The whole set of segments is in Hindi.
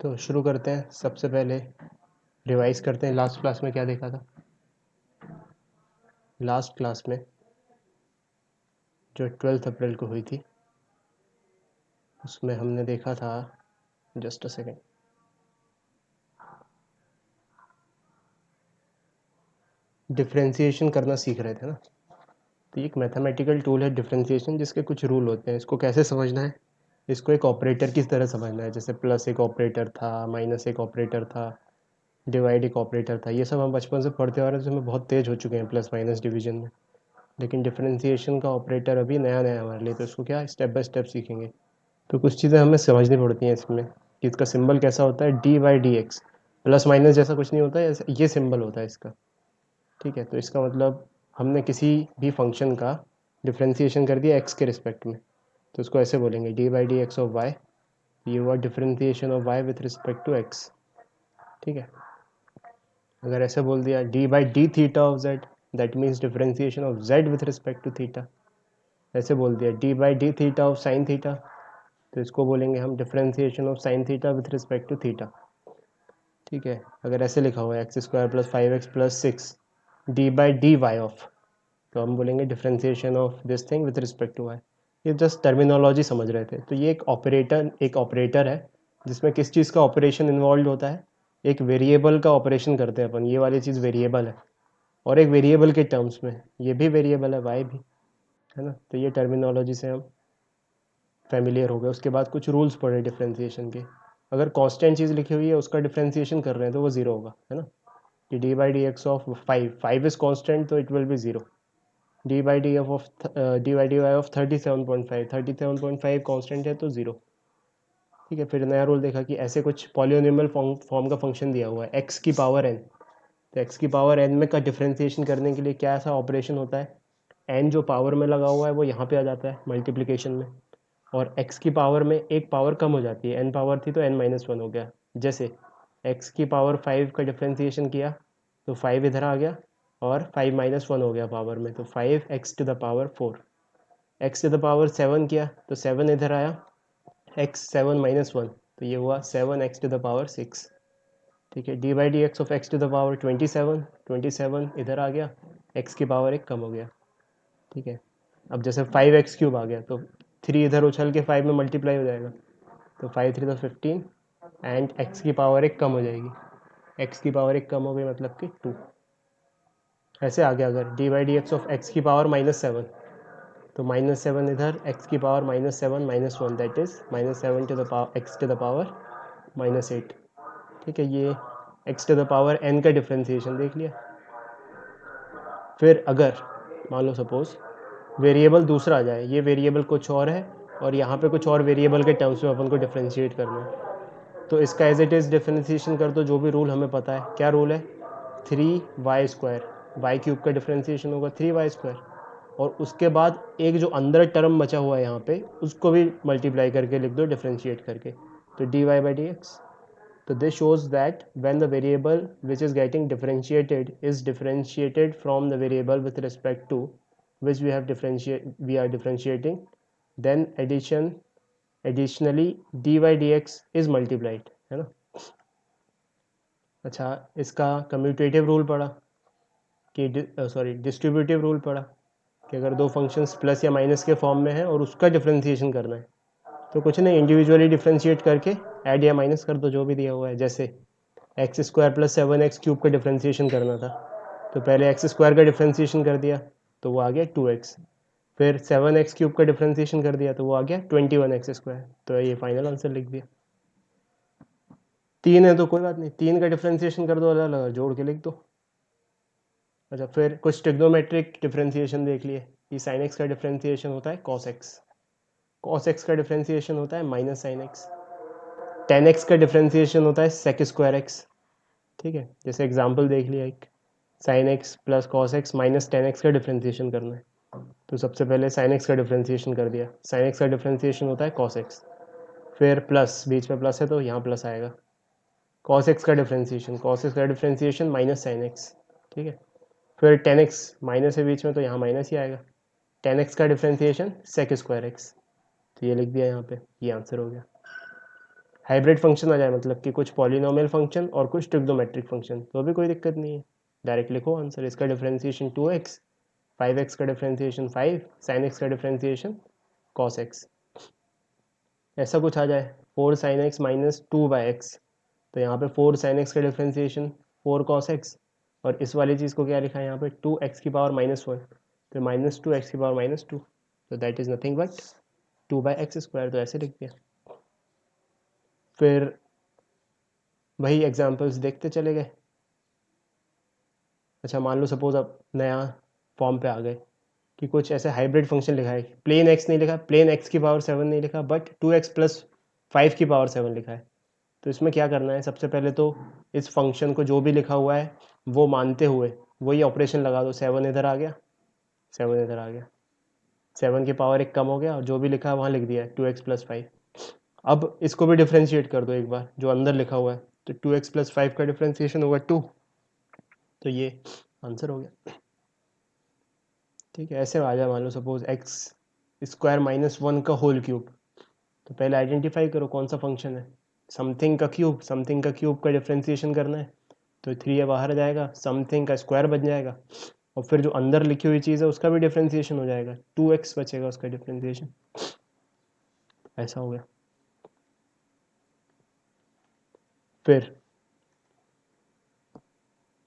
तो शुरू करते हैं। सबसे पहले रिवाइज करते हैं लास्ट क्लास में क्या देखा था। लास्ट क्लास में जो 12 अप्रैल को हुई थी उसमें हमने देखा था, जस्ट अ सेकेंड, डिफरेंशिएशन करना सीख रहे थे ना। तो ये एक मैथमेटिकल टूल है डिफरेंशिएशन, जिसके कुछ रूल होते हैं। इसको कैसे समझना है, इसको एक ऑपरेटर की तरह समझना है। जैसे प्लस एक ऑपरेटर था, माइनस एक ऑपरेटर था, डिवाइड एक ऑपरेटर था। ये सब हम बचपन से पढ़ते आ रहे हैं, तो हमें बहुत तेज हो चुके हैं प्लस माइनस डिवीजन में। लेकिन डिफरेंशिएशन का ऑपरेटर अभी नया नया हमारे लिए, तो इसको क्या स्टेप बाय स्टेप सीखेंगे। तो कुछ चीज़ें हमें समझनी पड़ती हैं इसमें कि इसका सिंबल कैसा होता है। D y d x, plus minus जैसा कुछ नहीं होता है, ये सिंबल होता है इसका। ठीक है, तो इसका मतलब हमने किसी भी फंक्शन का डिफ्रेंसिएशन कर दिया एक्स के रिस्पेक्ट में, तो उसको ऐसे बोलेंगे d by d x of y. ये हुआ differentiation of y with respect to x. ठीक है, अगर ऐसे बोल दिया d by d theta of z, that means differentiation of z with respect to theta. ऐसे बोल दिया d by d theta of sine theta, तो इसको बोलेंगे हम differentiation of sine theta with respect to theta. ठीक है, अगर ऐसे लिखा हुआ है x square plus 5x plus 6 d by d y of, तो हम बोलेंगे differentiation of this thing with respect to y. ये जस्ट टर्मिनोलॉजी समझ रहे थे। तो ये एक ऑपरेटर है जिसमें किस चीज़ का ऑपरेशन इन्वॉल्व होता है। एक वेरिएबल का ऑपरेशन करते हैं अपन, ये वाली चीज़ वेरिएबल है, और एक वेरिएबल के टर्म्स में ये भी वेरिएबल है, वाई भी है ना। तो ये टर्मिनोलॉजी से हम फैमिलियर हो गए। उसके बाद कुछ रूल्स पढ़े डिफरेंशिएशन के। अगर कांस्टेंट चीज़ लिखी हुई है उसका डिफरेंशिएशन कर रहे हैं तो वो ज़ीरो होगा, है ना। कि d by d x of five is constant, so it will be zero. D by d y of 37.5 constant है तो ज़ीरो। ठीक है, फिर नया रूल देखा कि ऐसे कुछ पॉलिनोमियल फॉर्म का फंक्शन दिया हुआ है एक्स की पावर एन। तो एक्स की पावर एन में का डिफरेंशिएशन करने के लिए क्या ऐसा ऑपरेशन होता है, एन जो पावर में लगा हुआ है वो यहाँ पे आ जाता है मल्टीप्लिकेशन में, और x की पावर में एक पावर कम हो जाती है। n पावर थी तो n-1 हो गया। जैसे x की पावर 5 का डिफ्रेंसिएशन किया तो 5 इधर आ गया, और 5-1 हो गया पावर में, तो 5x to the power 4। x to the power 7 किया तो 7 इधर आया, x 7-1, तो ये हुआ 7x टू द पावर 6। ठीक है, d by d x of x to the power 27 इधर आ गया, x की पावर एक कम हो गया। ठीक है, अब जैसे 5x³ आ गया तो 3 इधर उछल के 5 में मल्टीप्लाई हो जाएगा, तो 5×3 = 15, एंड x की पावर एक कम हो जाएगी। x की पावर एक कम हो गई मतलब कि 2। ऐसे आ गया अगर d by d x of x की पावर -7, तो -7 इधर, x की power -7-1, that is -7 to the power x to the power -8। ठीक है, ये x to the power n का डिफ्रेंसिएशन देख लिया। फिर अगर मान लो सपोज वेरिएबल दूसरा आ जाए, ये वेरिएबल कुछ और है और यहाँ पे कुछ और वेरिएबल के टर्म्स में अपन को डिफ्रेंशिएट करना है, तो इसका एज इट इज़ डिफ्रेंशिएशन कर दो। जो भी रूल हमें पता है, क्या रूल है, 3y², y³ का डिफ्रेंशिएशन होगा 3y², और उसके बाद एक जो अंदर टर्म बचा हुआ है यहाँ पे उसको भी मल्टीप्लाई करके लिख दो डिफ्रेंशिएट करके, तो dy by dx। तो this shows that when the variable which is getting differentiated is differentiated from the variable with respect to which we are differentiating, then additionally dy dx is multiplied, है ना। अच्छा, इसका कम्यूटेटिव रूल पढ़ा कि डिस्ट्रीब्यूटिव रूल पढ़ा कि अगर दो फंक्शंस प्लस या माइनस के फॉर्म में है और उसका डिफ्रेंसिएशन करना है, तो कुछ नहीं, इंडिविजुअली डिफ्रेंशिएट करके ऐड या माइनस कर दो जो भी दिया हुआ है। जैसे x² + 7x³ का डिफ्रेंसिएशन करना था, तो पहले x² का डिफ्रेंसिएशन कर दिया तो वो आ गया 2x, फिर 7x³ का डिफ्रेंसिएशन कर दिया तो वो आ गया 21x²। तो ये फाइनल आंसर लिख दिया। 3 है तो कोई बात नहीं, 3 का डिफ्रेंसिएशन कर दो, अलग अलग जोड़ के लिख दो। अच्छा, फिर कुछ ट्रिग्नोमेट्रिक डिफ्रेंसिएशन देख लिए कि sin x का डिफ्रेंसिएशन होता है cos x, cos x का डिफ्रेंसिएशन होता है -sin x, tan x का डिफ्रेंसिएशन होता है sec² x। ठीक है, जैसे एग्जांपल देख लिया, एक sin x + cos x - tan x का डिफ्रेंसिएशन करना है, तो सबसे पहले sin x का डिफ्रेंसिएशन कर दिया। sin x का डिफ्रेंसिएशन होता है cos x, फिर प्लस, बीच में प्लस है तो यहाँ प्लस आएगा, cos x का डिफ्रेंसिएशन -sin x। ठीक है, फिर tan x, माइनस है बीच में तो यहाँ माइनस ही आएगा, tan x का डिफ्रेंसिएशन sec² x। तो ये लिख दिया यहाँ पे, ये आंसर हो गया। हाइब्रिड फंक्शन आ जाए मतलब कि कुछ पॉलिनोमियल फंक्शन और कुछ ट्रिग्नोमेट्रिक फंक्शन, तो भी कोई दिक्कत नहीं है, डायरेक्ट लिखो आंसर। इसका डिफरेंशिएशन 2x, 5x का डिफरेंशिएशन 5, sin x का डिफरेंशिएशन cos x। ऐसा कुछ आ जाए 4 sin x माइनस 2/x, तो यहाँ पे 4 sin x का डिफरेंशिएशन 4 cos x, और इस वाली चीज़ को क्या लिखा है यहाँ पे 2x की पावर -1, तो -2x की पावर -2, तो that is nothing but 2/x², तो ऐसे लिख दिया। फिर वही एग्जांपल्स देखते चले गए। अच्छा मान लो सपोज अब नया फॉर्म पे आ गए कि कुछ ऐसे हाइब्रिड फंक्शन लिखा है, प्लेन एक्स नहीं लिखा, प्लेन एक्स की पावर 7 नहीं लिखा, बट 2x+5 की पावर 7 लिखा है। तो इसमें क्या करना है, सबसे पहले तो इस फंक्शन को जो भी लिखा हुआ है वो मानते हुए वही ऑपरेशन लगा दो, 7 इधर आ गया, 7 इधर आ गया, 7 की पावर 1 कम हो गया, और जो भी लिखा है वहाँ लिख दिया है 2x+5। अब इसको भी डिफ्रेंशिएट कर दो एक बार, जो अंदर लिखा हुआ है, तो 2x+5 का डिफ्रेंशिएशन होगा 2, तो ये आंसर हो गया। ठीक है, ऐसे आ जाए मान लो सपोज x² - 1 का होल क्यूब, तो पहले आइडेंटिफाई करो कौन सा फंक्शन है, समथिंग का क्यूब, समथिंग का क्यूब का डिफ्रेंशिएशन करना है, तो 3 ये बाहर जाएगा, समथिंग का स्क्वायर बन जाएगा, और फिर जो अंदर लिखी हुई चीज़ है उसका भी डिफ्रेंशिएशन हो जाएगा, 2x बचेगा उसका डिफ्रेंशिएशन। ऐसा हो गया। फिर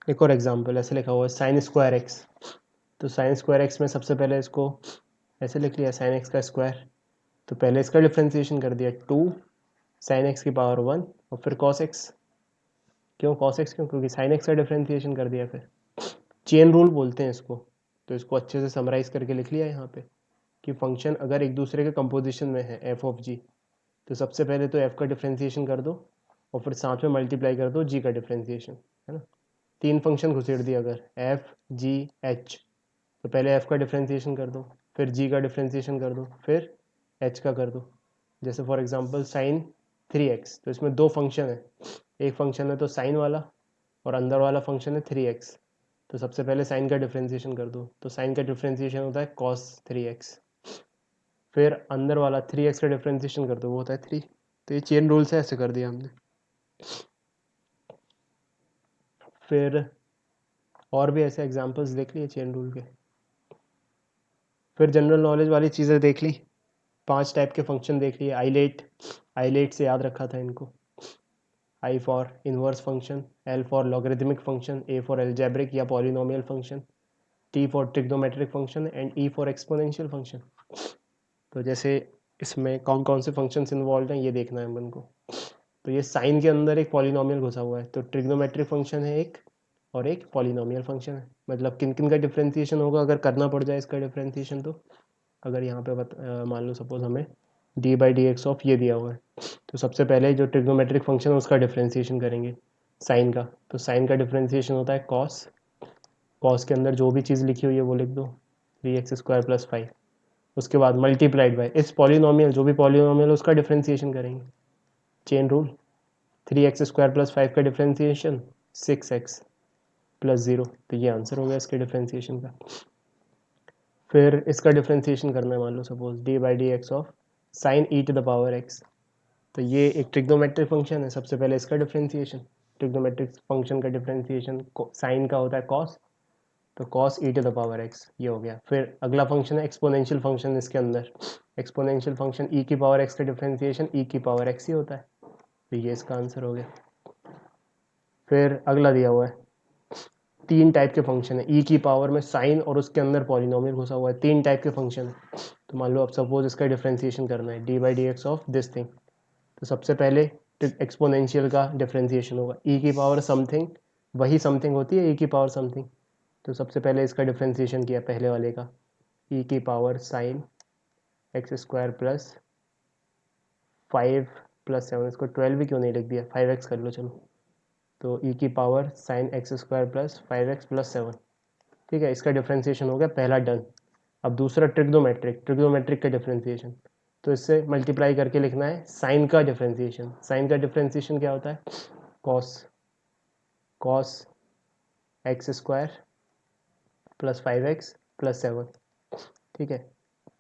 एक और एग्जांपल ऐसे लिखा हुआ है sin²x, तो sin²x में सबसे पहले इसको ऐसे लिख लिया sin x का स्क्वायर, तो पहले इसका डिफ्रेंशिएशन कर दिया 2 sin x की पावर 1, और फिर cos x, क्यों cos x क्यों, क्योंकि sin x का डिफ्रेंशिएशन कर दिया। फिर चेन रूल बोलते हैं इसको, तो इसको अच्छे से समराइज करके लिख लिया यहाँ पे कि फंक्शन अगर एक दूसरे के कंपोजिशन में है f ऑफ g, तो सबसे पहले तो f का डिफ्रेंशिएशन कर दो, और फिर साथ में मल्टीप्लाई कर दो g का डिफ्रेंशिएशन, है ना। 3 फंक्शन घुसेड़ दिए अगर f g h, तो पहले f का डिफ्रेंशिएशन कर दो, फिर g का डिफ्रेंशिएशन कर दो, फिर h का कर दो। जैसे फॉर एग्जांपल sin 3x, तो इसमें दो फंक्शन है, एक फंक्शन है तो साइन वाला, और अंदर वाला फंक्शन है 3x, तो सबसे पहले साइन का डिफ्रेंशिएशन कर दो, तो साइन का डिफ्रेंशिएशन होता है cos 3x, फिर अंदर वाला 3x का डिफ्रेंशिएशन कर दो, वो होता है 3। तो ये चेन रूल से ऐसे कर दिया हमने। फिर और भी ऐसे एग्जांपल्स देख लिए चेन रूल के। फिर जनरल नॉलेज वाली चीज़ें देख ली, 5 टाइप के फंक्शन देख लिए, आइलेट से याद रखा था इनको, I for inverse function, L for logarithmic function, A for algebraic या polynomial function, T for trigonometric function and E for exponential function. तो जैसे इसमें कौन कौन से फंक्शंस इन्वॉल्व हैं ये देखना है अपन को। तो ये साइन के अंदर एक पॉलिनोमियल घुसा हुआ है, तो ट्रिग्नोमेट्रिक फंक्शन है एक, और एक पॉलिनोमियल फंक्शन है, मतलब किन किन का डिफ्रेंशिएशन होगा अगर करना पड़ जाए इसका डिफ्रेंशिएशन। तो अगर यहाँ पे मान लो सपोज हमें d/dx ऑफ ये दिया हुआ है, तो सबसे पहले जो ट्रिग्नोमेट्रिक फंक्शन है उसका डिफ्रेंशिएशन करेंगे साइन का, तो साइन का डिफ्रेंशिएशन होता है कॉस, कॉस के अंदर जो भी चीज़ लिखी हुई है वो लिख दो 3x² + 5, उसके बाद मल्टीप्लाइड बाय इस पॉलिनोमियल, जो भी पॉलिनोमियल उसका डिफ्रेंशिएशन करेंगे, चेन रूल, 3x² + 5 का डिफ्रेंशिएशन 6x + 0, तो ये आंसर हो गया इसके डिफ्रेंशिएशन का। फिर इसका डिफ्रेंशिएशन करना है, मान लो suppose d/dx of sine e⁻x, तो ये एक ट्रिग्नोमेट्रिक फंक्शन है, सबसे पहले इसका डिफ्रेंशिएशन, ट्रिग्नोमेट्रिक फंक्शन का डिफ्रेंशिएशन साइन का होता है कॉस, तो cos e⁻x ये हो गया। फिर अगला फंक्शन है एक्सपोनेंशियल फंक्शन, इसके अंदर एक्सपोनेंशियल फंक्शन e⁻x का डिफरेंशिएशन e⁻x ही होता है, तो ये इसका आंसर हो गया। फिर अगला दिया हुआ है 3 टाइप के फंक्शन है, e की पावर में साइन और उसके अंदर पॉलिनोमियल घुसा हुआ है, 3 टाइप के फंक्शन है। तो मान लो अब सपोज इसका डिफरेंशिएशन करना है d/dx ऑफ दिस थिंग, तो सबसे पहले एक्सपोनेंशियल का डिफरेंशिएशन होगा, e की पावर समथिंग, वही समथिंग होती है e की पावर समथिंग, तो सबसे पहले इसका डिफरेंशिएशन किया पहले वाले का, e की पावर साइन x² + 5 + 7, इसको 12 भी क्यों नहीं लिख दिया, 5x कर लो चलो, तो e की पावर साइन x² + 5x + 7, ठीक है, इसका डिफरेंशिएशन हो गया पहला डन। अब दूसरा ट्रिग्नोमेट्रिक का डिफरेंशिएशन, तो इससे मल्टीप्लाई करके लिखना है साइन का डिफरेंशिएशन, साइन का डिफरेंशिएशन क्या होता है कॉस x² + 5x + 7, ठीक है,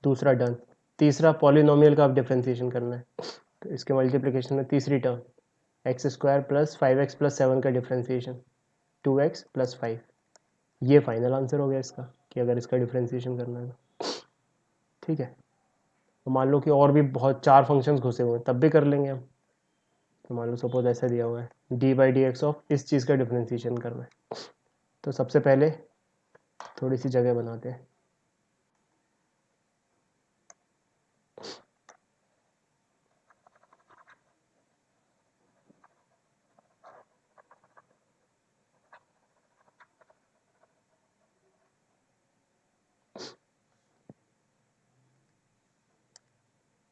दूसरा डन। तीसरा पॉलिनोमियल का अब डिफरेंशिएशन करना है, तो इसके मल्टीप्लिकेशन में तीसरी term x square plus 5x plus 7 का डिफ्रेंसिएशन 2x प्लस 5, ये फाइनल आंसर हो गया इसका कि अगर इसका डिफ्रेंसिएशन करना है तो। ठीक है, तो मान लो कि और भी बहुत 4 फंक्शंस घुसे हुए हैं तब भी कर लेंगे हम। तो मान लो सपोज ऐसा दिया हुआ है d by d x of इस चीज़ का डिफ्रेंसिएशन करना है। तो सबसे पहले थोड़ी सी जगह बनाते हैं।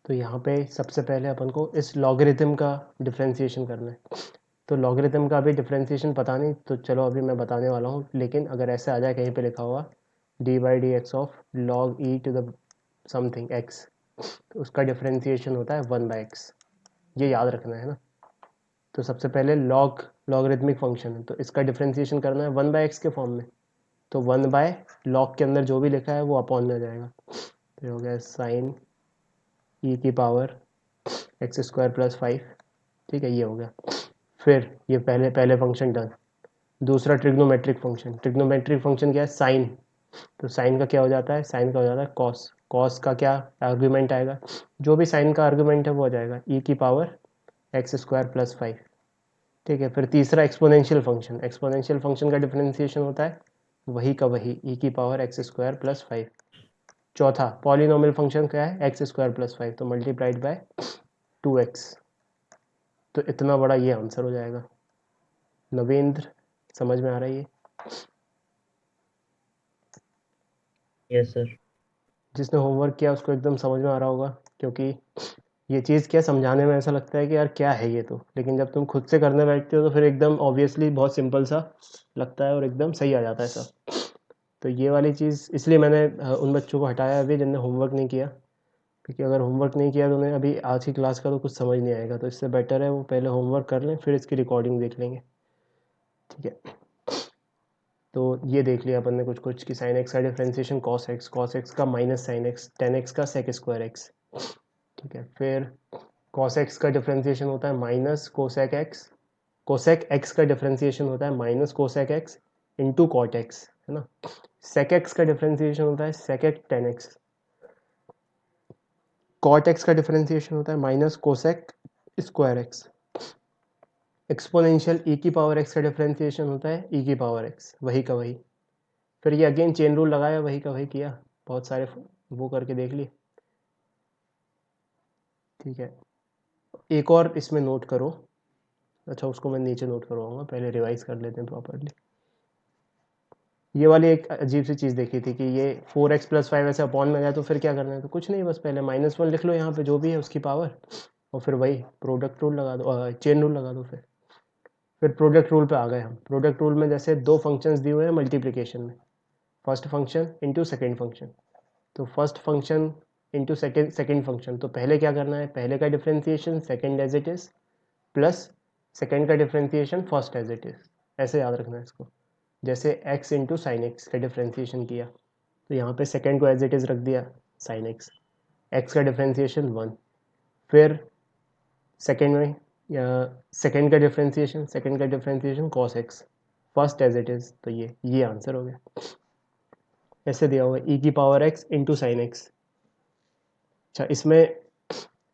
तो यहाँ पे सबसे पहले अपन को इस लॉगरिथम का डिफ्रेंसिएशन करना है। तो लॉगरिथम का अभी डिफ्रेंसिएशन पता नहीं, तो चलो अभी मैं बताने वाला हूँ। लेकिन अगर ऐसे आ जाए कहीं पे लिखा हुआ d by d x of log e to the something x, तो उसका डिफ्रेंसिएशन होता है 1/x। ये याद रखना है ना। तो सबसे पहले लॉगरिथमिक फंक्शन है, तो इसका डिफ्रेंसिएशन करना है 1/x के फॉर्म में। तो 1/log के अंदर जो भी लिखा है वो अपॉन में आ जाएगा। तो हो गया साइन ई की पावर एक्स स्क्वायर प्लस 5। ठीक है, ये हो गया। फिर ये पहले पहले फंक्शन डन। दूसरा ट्रिग्नोमेट्रिक फंक्शन। ट्रिग्नोमेट्रिक फंक्शन क्या है? साइन। तो साइन का क्या हो जाता है? साइन का हो जाता है कॉस। कॉस का क्या आर्ग्यूमेंट आएगा? जो भी साइन का आर्ग्यूमेंट है वो आ जाएगा ई की पावर एक्स स्क्वायर प्लस 5। ठीक है, फिर तीसरा एक्सपोनेंशियल फंक्शन। एक्सपोनेंशियल फंक्शन का डिफरेंशिएशन होता है वही का वही ई की पावर एक्स स्क्वायर प्लस 5। चौथा पॉलिनोमियल फंक्शन क्या है? एक्स स्क्वायर प्लस 5, तो मल्टीप्लाइड बाय 2x। तो इतना बड़ा ये आंसर हो जाएगा। नवेंद्र, समझ में आ रहा है ये? Yes sir. जिसने होमवर्क किया उसको एकदम समझ में आ रहा होगा, क्योंकि ये चीज़ क्या समझाने में ऐसा लगता है कि यार क्या है ये, तो लेकिन जब तुम खुद से करने बैठते हो तो फिर एकदम ऑब्वियसली बहुत सिंपल सा लगता है और एकदम सही आ जाता है सब। तो ये वाली चीज़ इसलिए मैंने उन बच्चों को हटाया अभी जिनने होमवर्क नहीं किया, क्योंकि अगर होमवर्क नहीं किया तो उन्हें अभी आज की क्लास का तो कुछ समझ नहीं आएगा। तो इससे बेटर है वो पहले होमवर्क कर लें, फिर इसकी रिकॉर्डिंग देख लेंगे। ठीक है, तो ये देख लिया अपन ने कुछ कुछ कि साइन एक्स का differentiation cos x, cos x का minus sine x, tan x का सेक स्क्वायर एक्स। ठीक है, फिर कॉस एक्स का डिफ्रेंसिएशन होता है minus cosec x. Cosec x का डिफ्रेंसिएशन होता है minus cosec x into cot x, है ना। सेक एक्स का डिफ्रेंसिएशन होता है sec tan x. Cot x का डिफरेंशिएशन होता है minus cosec square x. Exponential e की पावर एक्स का डिफरेंशिएशन होता है ई की पावर एक्स, वही का वही। फिर ये अगेन चेन रूल लगाया, वही का वही किया, बहुत सारे वो करके देख लिए। ठीक है, एक और इसमें नोट करो। अच्छा, उसको मैं नीचे नोट करवाऊंगा, पहले रिवाइज कर लेते हैं प्रॉपरली। ये वाली एक अजीब सी चीज़ देखी थी कि ये 4x प्लस 5 ऐसे अपॉन में आ जाए तो फिर क्या करना है? तो कुछ नहीं, बस पहले -1 लिख लो यहाँ पे जो भी है उसकी पावर, और फिर वही प्रोडक्ट रूल लगा दो, चेन रूल लगा दो। फिर प्रोडक्ट रूल पे आ गए हम। प्रोडक्ट रूल में जैसे दो फंक्शंस दिए हुए हैं मल्टीप्लिकेशन में, first function into second function. तो first function into second function, तो पहले क्या करना है? पहले का differentiation second as it is plus second का differentiation first as it is. ऐसे याद रखना है इसको। जैसे x इंटू साइन एक्स का डिफ्रेंसिएशन किया, तो यहाँ पे सेकेंड को एज इट इज़ रख दिया साइन एक्स, एक्स का डिफ्रेंसिएशन 1। फिर सेकेंड में सेकेंड का differentiation cos x, first as it is. तो ये आंसर हो गया। ऐसे दिया हुआ है ई की power x into sine x. अच्छा, इसमें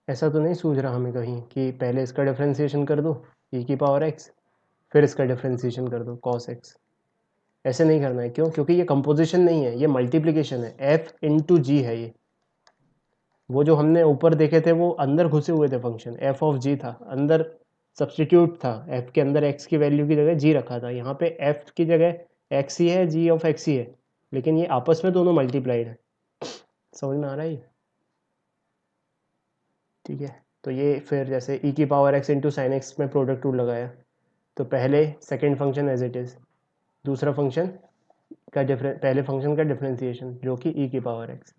ऐसा तो नहीं सूझ रहा हमें कहीं कि पहले इसका डिफ्रेंसिएशन कर दो ई की पावर एक्स, फिर इसका डिफ्रेंसिएशन कर दो कॉस एक्स? ऐसे नहीं करना है। क्यों? क्योंकि ये कंपोजिशन नहीं है, ये मल्टीप्लिकेशन है। एफ इंटू जी है ये। वो जो हमने ऊपर देखे थे वो अंदर घुसे हुए थे फंक्शन, एफ ऑफ जी था अंदर, सब्सटीट्यूट था। एफ के अंदर एक्स की वैल्यू की जगह जी रखा था, यहाँ पे एफ की जगह एक्स ही है, जी ऑफ एक्स ही है, लेकिन ये आपस में दोनों मल्टीप्लाइड है। समझ में आ रहा है ये? ठीक है, तो ये फिर जैसे ई की power x into sine x में प्रोडक्ट रूल लगाया, तो पहले second function as it is, दूसरा फंक्शन का पहले फंक्शन का डिफरेंशिएशन जो कि ई की पावर एक्स,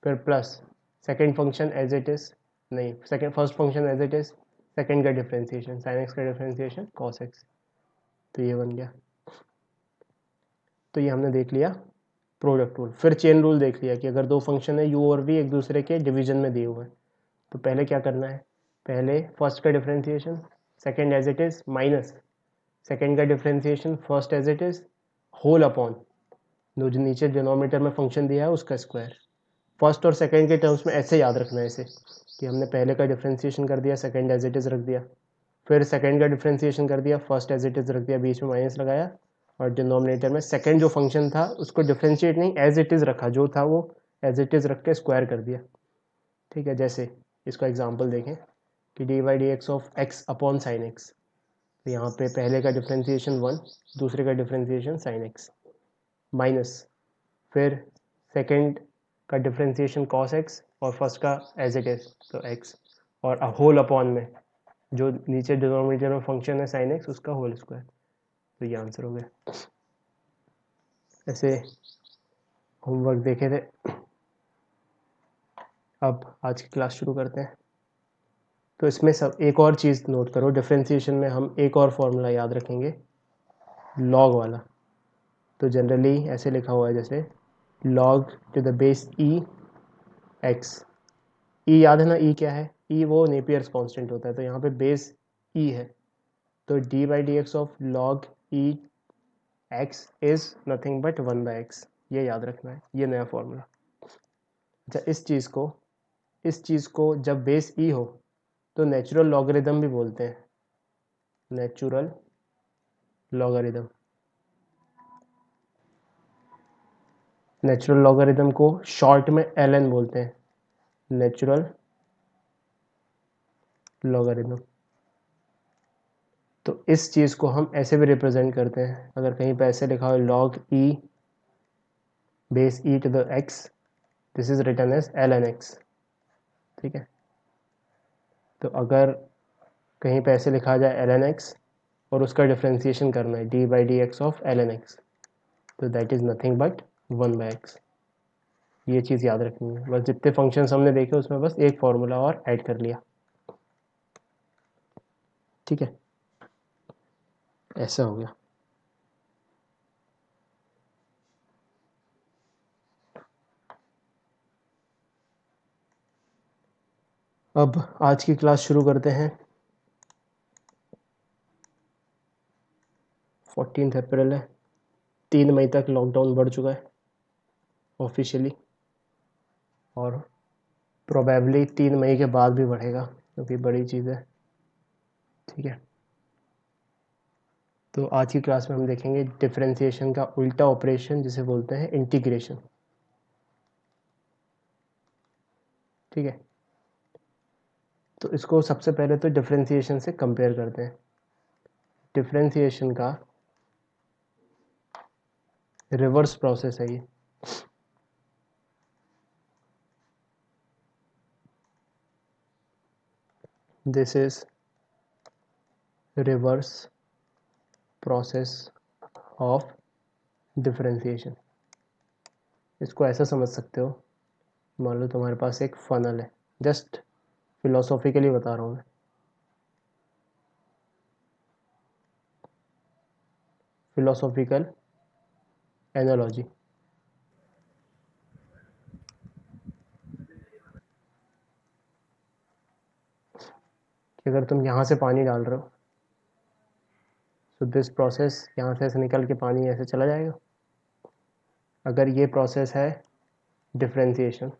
फिर plus second function as it is, नहीं second first function as it is, second का डिफरेंशिएशन साइन एक्स का डिफरेंशिएशन कॉस एक्स। तो ये बन गया। तो ये हमने देख लिया प्रोडक्ट रूल। फिर चेन रूल देख लिया कि अगर दो फंक्शन है यू और वी एक दूसरे के डिवीजन में दिए हुए हैं, तो पहले क्या करना है? पहले फर्स्ट का differentiation, second as it is minus second का differentiation, first as it is whole upon जो नीचे डिनोमिनेटर में फंक्शन दिया है उसका स्क्वायर। फर्स्ट और सेकेंड के टर्म्स में ऐसे याद रखना है इसे, कि हमने पहले का डिफ्रेंसिएशन कर दिया, सेकेंड एज इट इज़ रख दिया, फिर सेकेंड का डिफ्रेंसिएशन कर दिया, फर्स्ट एज इट इज़ रख दिया, बीच में माइनस लगाया, और डिनोमिनेटर में सेकेंड जो फंक्शन था उसको डिफ्रेंशिएट नहीं, एज इट इज़ रखा, जो था वो एज इट इज़ रख के स्क्वायर कर दिया। ठीक है, जैसे इसका एग्जांपल देखें कि d by d x of x upon sine x, तो यहाँ पे पहले का डिफ्रेंसिएशन 1, दूसरे का डिफ्रेंसिएशन साइन एक्स, माइनस फिर सेकेंड का डिफ्रेंसिएशन कॉस एक्स और फर्स्ट का एज इट इज़ तो एक्स, और होल अपॉन में जो नीचे डिनोमिनेटर में फंक्शन है साइन एक्स उसका होल स्क्वायर। तो ये आंसर हो गया। ऐसे होमवर्क देखे थे। अब आज की क्लास शुरू करते हैं। तो इसमें सब एक और चीज़ नोट करो, डिफ्रेंसिएशन में हम एक और फॉर्मूला याद रखेंगे, लॉग वाला। तो जनरली ऐसे लिखा हुआ है जैसे log to the base e x. E याद है ना, ई क्या है? ई वो नेपियर्स कांस्टेंट होता है, तो यहाँ पे बेस ई है, तो D by d x of log E x is nothing but 1/x। ये याद रखना है, ये नया फॉर्मूला। अच्छा, इस चीज़ को जब बेस ई हो तो नेचुरल लॉगरिदम भी बोलते हैं, नेचुरल लॉगरिदम। नेचुरल लॉगरिदम को शॉर्ट में एल बोलते हैं, नेचुरल लॉगरिदम। तो इस चीज़ को हम ऐसे भी रिप्रेजेंट करते हैं, अगर कहीं पे ऐसे लिखा हो log e base e to the x, this is written as l n x. ठीक है, तो अगर कहीं पे ऐसे लिखा जाए एल एन एक्स और उसका डिफ्रेंसिएशन करना है d by d x of l n x, तो that is nothing but 1/x। ये चीज़ याद रखनी है। बस जितने फंक्शंस हमने देखे उसमें बस एक फार्मूला और ऐड कर लिया। ठीक है, ऐसा हो गया। अब आज की क्लास शुरू करते हैं। 14 अप्रैल है, 3 मई तक लॉकडाउन बढ़ चुका है ऑफिशियली, और प्रोबेबली 3 मई के बाद भी बढ़ेगा, क्योंकि बड़ी चीज़ है। ठीक है, तो आज की क्लास में हम देखेंगे डिफरेंशिएशन का उल्टा ऑपरेशन, जिसे बोलते हैं इंटीग्रेशन। ठीक है, तो इसको सबसे पहले तो डिफरेंशिएशन से कंपेयर करते हैं। डिफरेंशिएशन का रिवर्स प्रोसेस है ये। This is reverse process of differentiation. इसको ऐसा समझ सकते हो, मान लो तुम्हारे पास एक फनल है, जस्ट फिलोसॉफिकली बता रहा हूँ मैं। फिलोसॉफिकल एनालॉजी, कि अगर तुम यहाँ से पानी डाल रहे हो, तो दिस प्रोसेस यहाँ से ऐसे निकल के पानी ऐसे चला जाएगा। अगर ये प्रोसेस है डिफरेंशिएशन,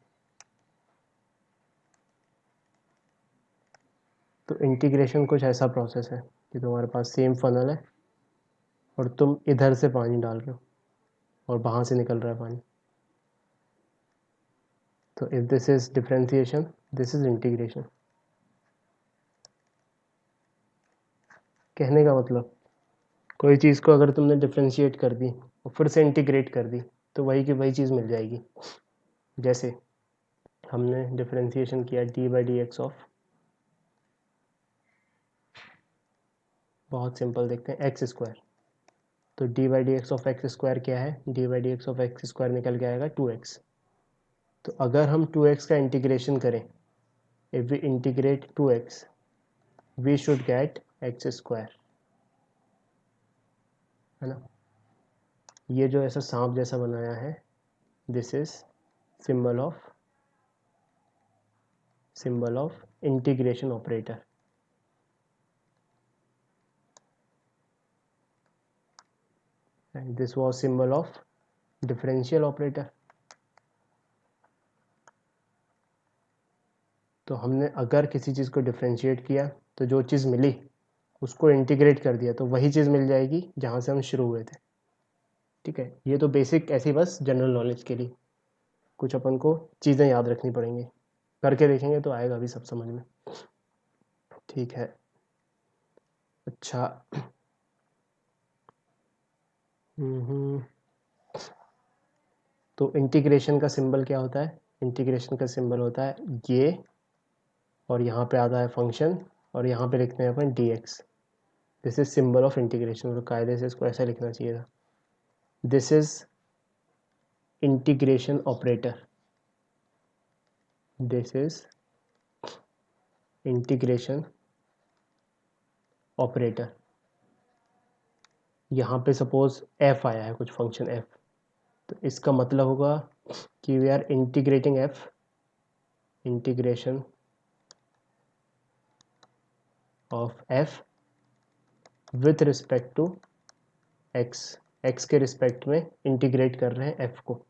तो इंटीग्रेशन कुछ ऐसा प्रोसेस है कि तुम्हारे पास सेम फनल है और तुम इधर से पानी डाल रहे हो और वहाँ से निकल रहा है पानी। तो if this is differentiation, this is integration. कहने का मतलब, कोई चीज़ को अगर तुमने डिफरेंशिएट कर दी और फिर से इंटीग्रेट कर दी, तो वही की वही चीज़ मिल जाएगी। जैसे हमने डिफरेंशिएशन किया D by d x of, बहुत सिंपल देखते हैं, एक्स स्क्वायर। तो D by d x of x square क्या है? D by d x of x square निकल के आएगा 2x। तो अगर हम 2x का इंटीग्रेशन करें, if we integrate 2x, we should get x square, है ना। ये जो ऐसा सांप जैसा बनाया है, this is symbol of symbol of integration operator. And this was symbol of differential operator. तो हमने अगर किसी चीज़ को डिफ्रेंशिएट किया तो जो चीज़ मिली उसको इंटीग्रेट कर दिया तो वही चीज़ मिल जाएगी जहाँ से हम शुरू हुए थे. ठीक है, ये तो बेसिक ऐसी बस जनरल नॉलेज के लिए कुछ अपन को चीज़ें याद रखनी पड़ेंगी, करके देखेंगे तो आएगा भी सब समझ में. ठीक है, अच्छा. तो इंटीग्रेशन का सिंबल क्या होता है? इंटीग्रेशन का सिंबल होता है ये, और यहाँ पे आता है फंक्शन, और यहाँ पे लिखते हैं अपन dx. This is symbol of integration. तो कायदे से इसको ऐसा लिखना चाहिए था. This is integration operator. This is integration operator. यहाँ पे सपोज f आया है, कुछ फंक्शन f, तो इसका मतलब होगा कि we are integrating f, integration of f with respect to x. x के रिस्पेक्ट में इंटीग्रेट कर रहे हैं f को.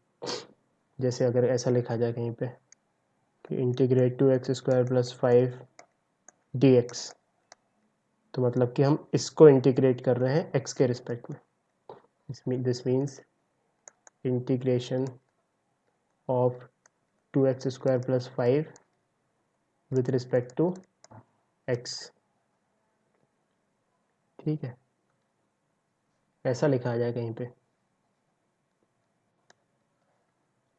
जैसे अगर ऐसा लिखा जाए कहीं पे कि integrate to x square plus 5 dx, तो मतलब कि हम इसको इंटीग्रेट कर रहे हैं x के रिस्पेक्ट में. This means integration of 2x square plus 5 with respect to x. ठीक है, ऐसा लिखा आ जाए कहीं पे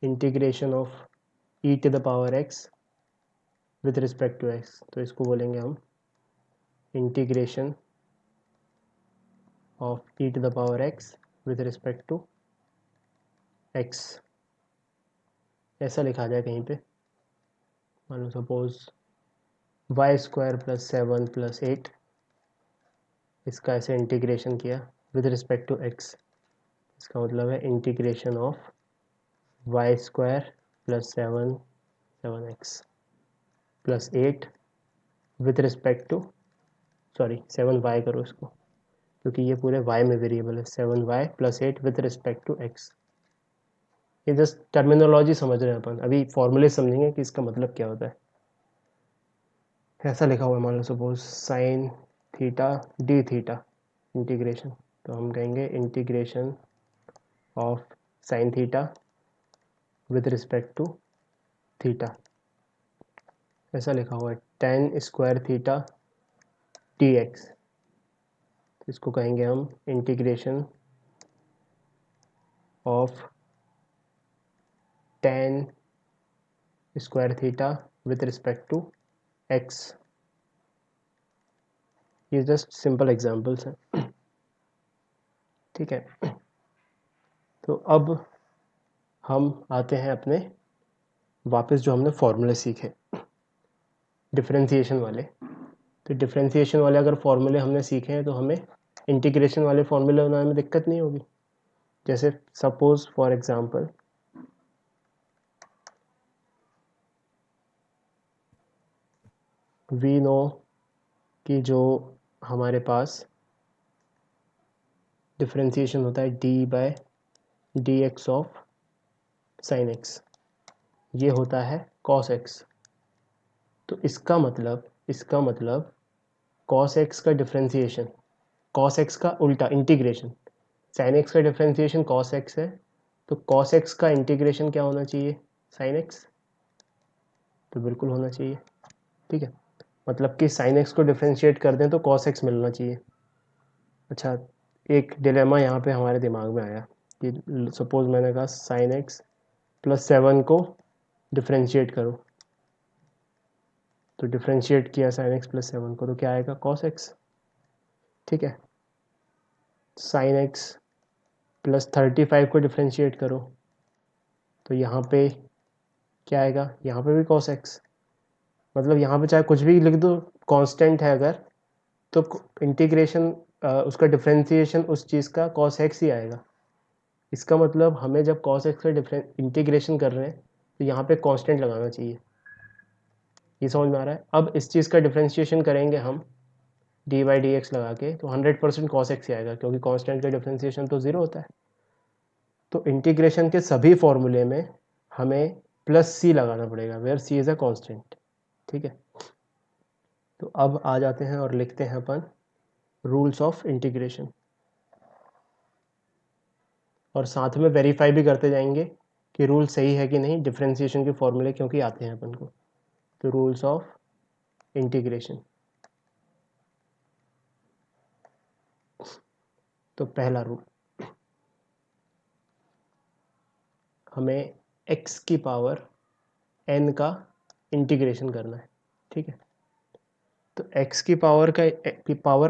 integration of e to the power x with respect to x, तो इसको बोलेंगे हम integration of e to the power x with respect to x. ऐसा लिखा जाए कहीं पे, मान लो suppose y square plus 7 plus 8, इसका ऐसे इंटीग्रेशन किया विद रिस्पेक्ट टू x. इसका मतलब है integration of y square plus 7x plus 8 with respect to, sorry 7y करो इसको, क्योंकि ये पूरे y में वेरिएबल है. 7y plus 8 with respect to x. ये जस्ट टर्मिनोलॉजी समझ रहे हैं अपन, अभी फॉर्मूले समझेंगे कि इसका मतलब क्या होता है. ऐसा लिखा हुआ है, मान लो suppose sine theta d theta integration, तो हम कहेंगे integration of sine theta with respect to theta. ऐसा लिखा हुआ है tan स्क्वायर थीटा dx, इसको कहेंगे हम integration of tan square theta with respect to x. ये जस्ट सिंपल एग्जांपल्स हैं. ठीक है, तो अब हम आते हैं अपने वापस जो हमने फॉर्मूले सीखे डिफरेंशिएशन वाले. तो डिफरेंशिएशन वाले अगर फॉर्मूले हमने सीखे हैं तो हमें इंटीग्रेशन वाले फॉर्मूले बनाने में दिक्कत नहीं होगी. जैसे suppose for example we know कि जो हमारे पास डिफरेंशिएशन होता है d by d x of sine x, ये होता है कॉस एक्स. तो इसका मतलब कॉस एक्स का डिफरेंशिएशन, कॉस एक्स का उल्टा इंटीग्रेशन, साइन एक्स का डिफरेंशिएशन कॉस एक्स है, तो कॉस एक्स का इंटीग्रेशन क्या होना चाहिए? Sine x. तो बिल्कुल होना चाहिए. ठीक है, मतलब कि साइन एक्स को डिफरेंशिएट कर दें तो कॉस एक्स मिलना चाहिए. अच्छा, एक डिलेमा यहाँ पे हमारे दिमाग में आया कि सपोज मैंने कहा साइन एक्स प्लस 7 को डिफरेंशिएट करो, तो डिफरेंशिएट किया साइन एक्स प्लस 7 को, तो क्या आएगा? Cos x. ठीक है, साइन एक्स प्लस 35 को डिफरेंशिएट करो, तो यहाँ पे क्या आएगा? यहाँ पे भी कॉस एक्स. मतलब यहाँ पे चाहे कुछ भी लिख दो, कांस्टेंट है अगर, तो इंटीग्रेशन उसका डिफरेंशिएशन उस चीज़ का कॉस एक्स ही आएगा. इसका मतलब हमें जब कॉस एक्स का इंटीग्रेशन कर रहे हैं तो यहाँ पे कांस्टेंट लगाना चाहिए. ये समझ में आ रहा है। अब इस चीज़ का डिफ्रेंशिएशन करेंगे हम डी बाई डी एक्स लगा के, तो 100% कॉस एक्स ही आएगा, क्योंकि कांस्टेंट का डिफ्रेंशिएशन तो ज़ीरो होता है। तो इंटीग्रेशन के सभी फॉर्मूले में हमें प्लस सी लगाना पड़ेगा, where c is a constant. ठीक है, तो अब आ जाते हैं और लिखते हैं अपन रूल्स ऑफ इंटीग्रेशन, और साथ में वेरीफाई भी करते जाएंगे कि रूल सही है कि नहीं, डिफ्रेंशिएशन के फॉर्मूले क्योंकि आते हैं अपन को। तो रूल्स ऑफ इंटीग्रेशन, तो पहला रूल, हमें x की पावर n का इंटीग्रेशन करना है। ठीक है, तो x की पावर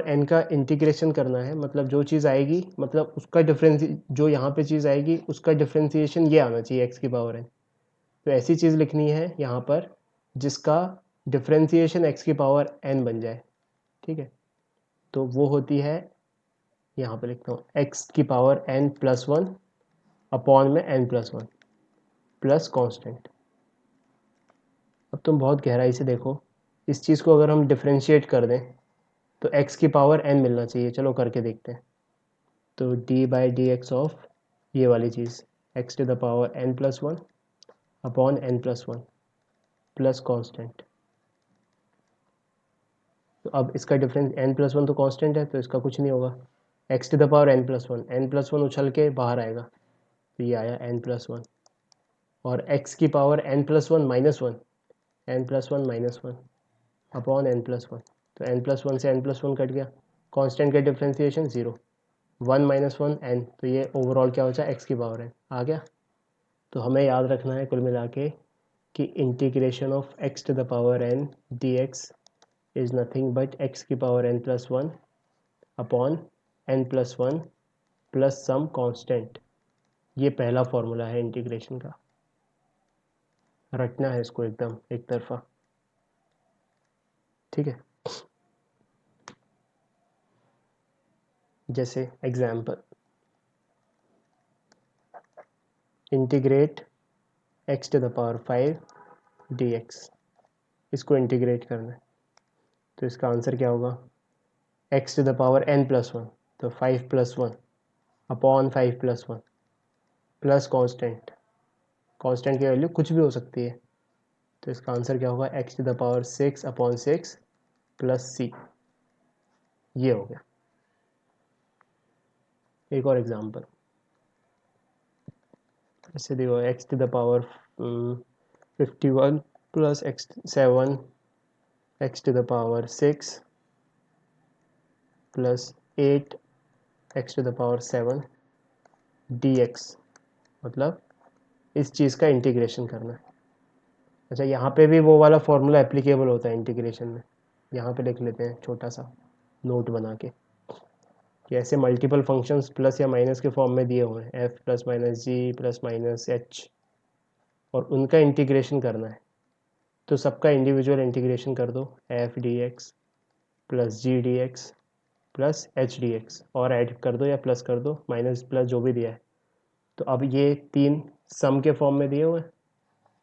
n का इंटीग्रेशन करना है, मतलब जो चीज़ आएगी, मतलब उसका जो यहाँ पे चीज़ आएगी उसका डिफ्रेंशिएशन ये आना चाहिए x की पावर n। तो ऐसी चीज़ लिखनी है यहाँ पर जिसका डिफ्रेंशिएशन x की पावर n बन जाए। ठीक है, तो वो होती है, यहाँ पे लिखता हूँ x की power n plus one upon में n plus one plus constant. अब तुम बहुत गहराई से देखो, इस चीज़ को अगर हम डिफ्रेंशिएट कर दें तो x की पावर n मिलना चाहिए। चलो करके देखते हैं। तो d by d x of ये वाली चीज़ x to the power n plus one upon n plus one plus constant. तो अब इसका डिफरेंस n प्लस वन तो कांस्टेंट है, तो इसका कुछ नहीं होगा। x to the power n plus one उछल के बाहर आएगा, तो ये आया n प्लस वन। और x की power n plus one minus one, n plus one minus one upon n plus one, तो n प्लस वन से n प्लस वन कट गया, कांस्टेंट का differentiation zero, one minus one n, तो ये ओवरऑल क्या हो जाए x की पावर n आ गया। तो हमें याद रखना है कुल मिला के कि integration of x to the power n dx is nothing but x की power n plus one upon n plus one plus some constant. ये पहला फॉर्मूला है इंटीग्रेशन का, रटना है इसको एकदम एक तरफा। ठीक है, जैसे example, integrate x to the power five d x, इसको इंटीग्रेट करना है, तो इसका आंसर क्या होगा, x to the power n plus one, तो five plus one upon five plus one plus constant, constant की वैल्यू कुछ भी हो सकती है, तो इसका आंसर क्या होगा, x to the power six upon six plus C. ये हो गया। एक और एग्जांपल, ऐसे देखो x to the power 51 plus x seven x to the power six plus eight x to the power seven d x, मतलब इस चीज़ का इंटीग्रेशन करना है। अच्छा, यहाँ पे भी वो वाला फॉर्मूला एप्लीकेबल होता है इंटीग्रेशन में, यहाँ पे लिख लेते हैं छोटा सा नोट बना के कि ऐसे मल्टीपल फंक्शंस प्लस या माइनस के फॉर्म में दिए हुए हैं, एफ प्लस माइनस जी प्लस माइनस एच, और उनका इंटीग्रेशन करना है। तो सबका इंडिविजुअल इंटीग्रेशन कर दो, F D x plus G D x plus H D x, और ऐड कर दो या प्लस कर दो, माइनस प्लस जो भी दिया है। तो अब ये तीन सम के फॉर्म में दिए हुए हैं,